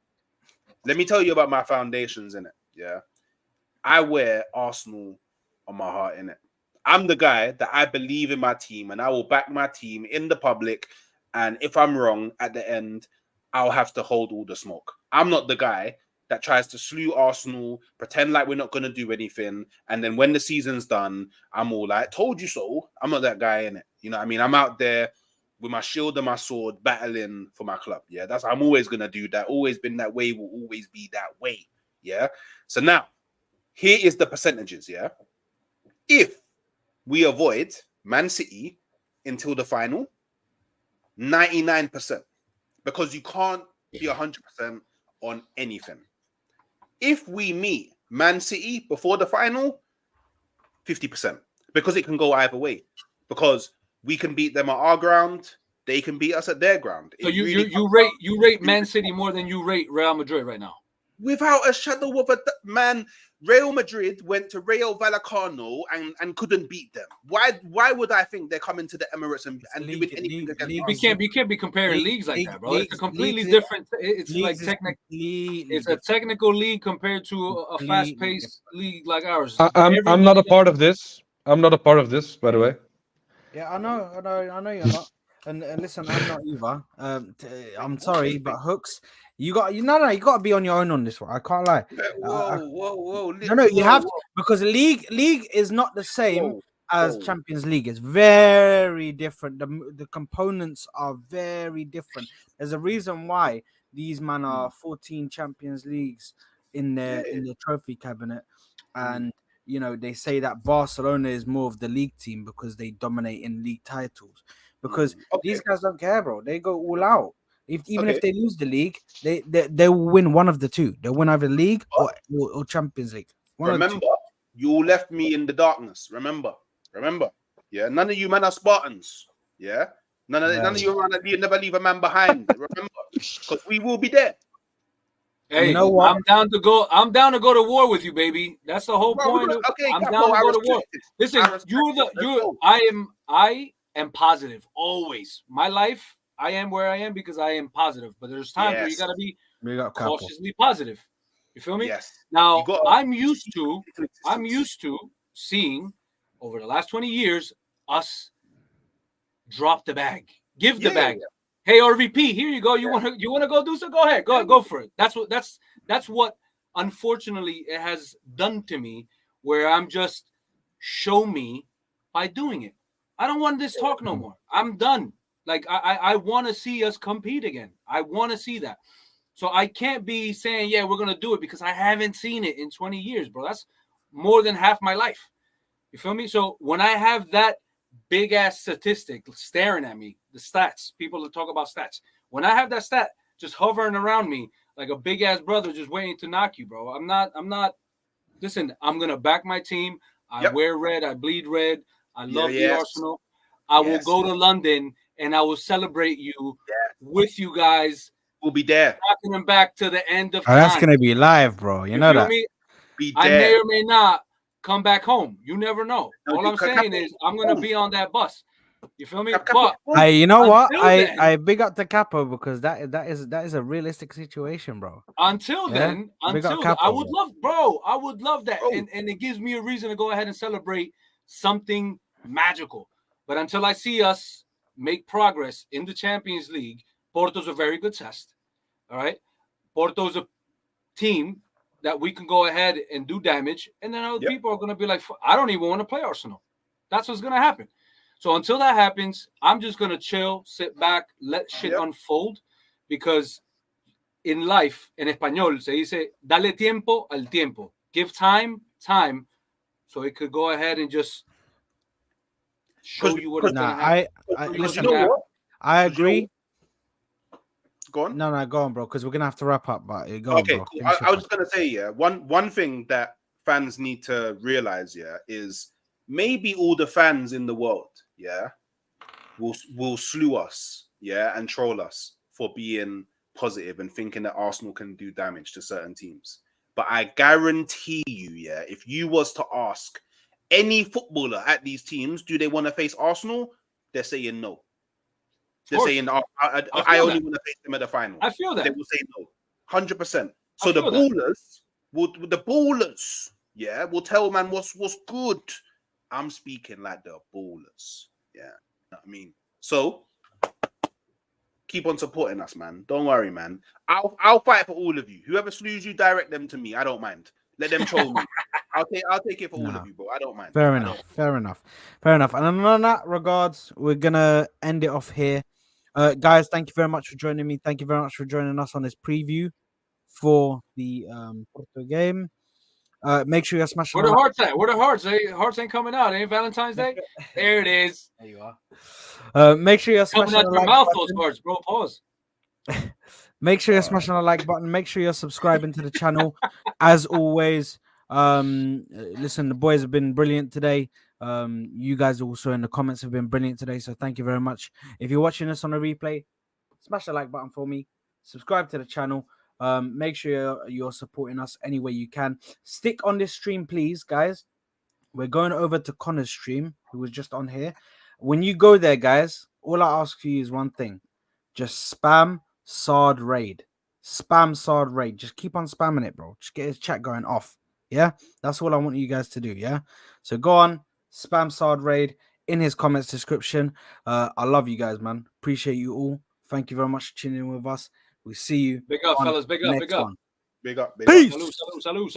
Let me tell you about my foundations in it. Yeah, I wear Arsenal on my heart in it. I'm the guy that I believe in my team, and I will back my team in the public. And if I'm wrong at the end, I'll have to hold all the smoke. I'm not the guy that tries to slew Arsenal, pretend like we're not going to do anything, and then when the season's done, I'm all like, "Told you so." I'm not that guy in it. You know what I mean? I'm out there with my shield and my sword, battling for my club. Yeah, I'm always gonna do that. Always been that way. Will always be that way. Yeah. So now, here is the percentages. Yeah. If we avoid Man City until the final, 99%, because you can't be 100% on anything. If we meet Man City before the final, 50%, because it can go either way. Because we can beat them at our ground, they can beat us at their ground. So you rate Man City more than you rate Real Madrid right now. Without a shadow of a man. Real Madrid went to Rayo Vallecano and couldn't beat them. Why would I think they're coming to the Emirates and doing anything against us? You can't be comparing leagues like that, bro. It's a completely different. It's like technical. It's a technical league compared to a fast-paced league like ours. I'm not a part of this. I'm not a part of this, by the way. Yeah, I know you're not. And listen, I'm not either. I'm sorry, but Hooks, you got to be on your own on this one. I can't lie. Whoa. No, you have to, because league is not the same as Champions League. It's very different. The components are very different. There's a reason why these men are 14 Champions Leagues in their trophy cabinet, and you know they say that Barcelona is more of the league team because they dominate in league titles. Because these guys don't care, bro. They go all out. Even if they lose the league, they will win one of the two. They'll win either league or Champions League. Remember, you left me in the darkness. Remember. Yeah, none of you men are Spartans. Yeah, none of you man never leave a man behind. Remember, because we will be there. Hey, you know what? I'm down to go to war with you, baby. That's the whole point. I'm down to go to war. Listen, I am positive always. My life, I am where I am because I am positive. But there's times where you gotta be cautiously positive. You feel me? Yes. Now I'm used to seeing over the last 20 years us drop the bag, give the bag. Hey, RVP, here you go. You wanna go do so? Go ahead, go for it. That's what unfortunately it has done to me, where I'm just show me by doing it. I don't want this talk no more. I'm done. Like I want to see us compete again. I want to see that. So I can't be saying, yeah, we're gonna do it because I haven't seen it in 20 years, bro. That's more than half my life. You feel me? So when I have that big ass statistic staring at me, the stats, people that talk about stats. When I have that stat just hovering around me like a big ass brother just waiting to knock you, bro. I'm not. Listen, I'm gonna back my team. I wear red. I bleed red. I love the Arsenal. I will go to London and I will celebrate you with you guys. We'll be there. Knocking them back to the end of time. That's gonna be live, bro. You know that. Me? I may or may not come back home. You never know. All I'm saying is I'm gonna be on that bus. You feel me? But you know what? I big up the Capo because that is a realistic situation, bro. Until then, I would love that. And it gives me a reason to go ahead and celebrate something magical. But until I see us make progress in the Champions League, Porto's a very good test. All right. Porto's a team that we can go ahead and do damage. And then other people are going to be like, I don't even want to play Arsenal. That's what's going to happen. So until that happens, I'm just going to chill, sit back, let shit unfold. Because in life, en español, se dice, dale tiempo al tiempo. Give time. So it could go ahead and just show you what it's going to happen. Listen, I agree. Go on. No, go on, bro, because we're going to have to wrap up. But go on, bro. Cool. I was just going to say, one thing that fans need to realize, is maybe all the fans in the world, will slew us yeah, and troll us for being positive and thinking that Arsenal can do damage to certain teams. But I guarantee you, yeah, if you was to ask any footballer at these teams, do they want to face Arsenal? They're saying no. They're saying, I only want to face them at the final. I feel that. They will say no. 100%. So the ballers, yeah, will tell man what's good. I'm speaking like the ballers. Yeah. You know what I mean? So keep on supporting us, man. Don't worry, man. I'll fight for all of you. Whoever slews you, direct them to me. I don't mind. Let them troll me. I'll take it for all of you, bro. I don't mind. Fair enough. And on that regards, we're gonna end it off here. Guys, thank you very much for joining me. Thank you very much for joining us on this preview for the Porto game. Make sure you're smashing. Where the hearts at? Where the hearts? Hearts ain't coming out. Ain't Valentine's Day? There it is. There you are. Make sure you're smashing coming out your mouth. Those hearts, bro. Pause. Make sure you're smashing the like button. Make sure you're subscribing to the channel. As always, listen, the boys have been brilliant today. You guys also in the comments have been brilliant today. So thank you very much. If you're watching this on a replay, smash the like button for me. Subscribe to the channel. Make sure you're supporting us any way you can. Stick on this stream, please, guys. We're going over to Connor's stream, who was just on here. When you go there, guys, all I ask for you is one thing. Just spam Sard Raid. Spam Sard Raid. Just keep on spamming it, bro. Just get his chat going off. Yeah? That's all I want you guys to do, yeah? So go on, spam Sard Raid in his comments description. I love you guys, man. Appreciate you all. Thank you very much for tuning in with us. We'll see you. Big up, fellas. Big up. Big up. Peace. Salute.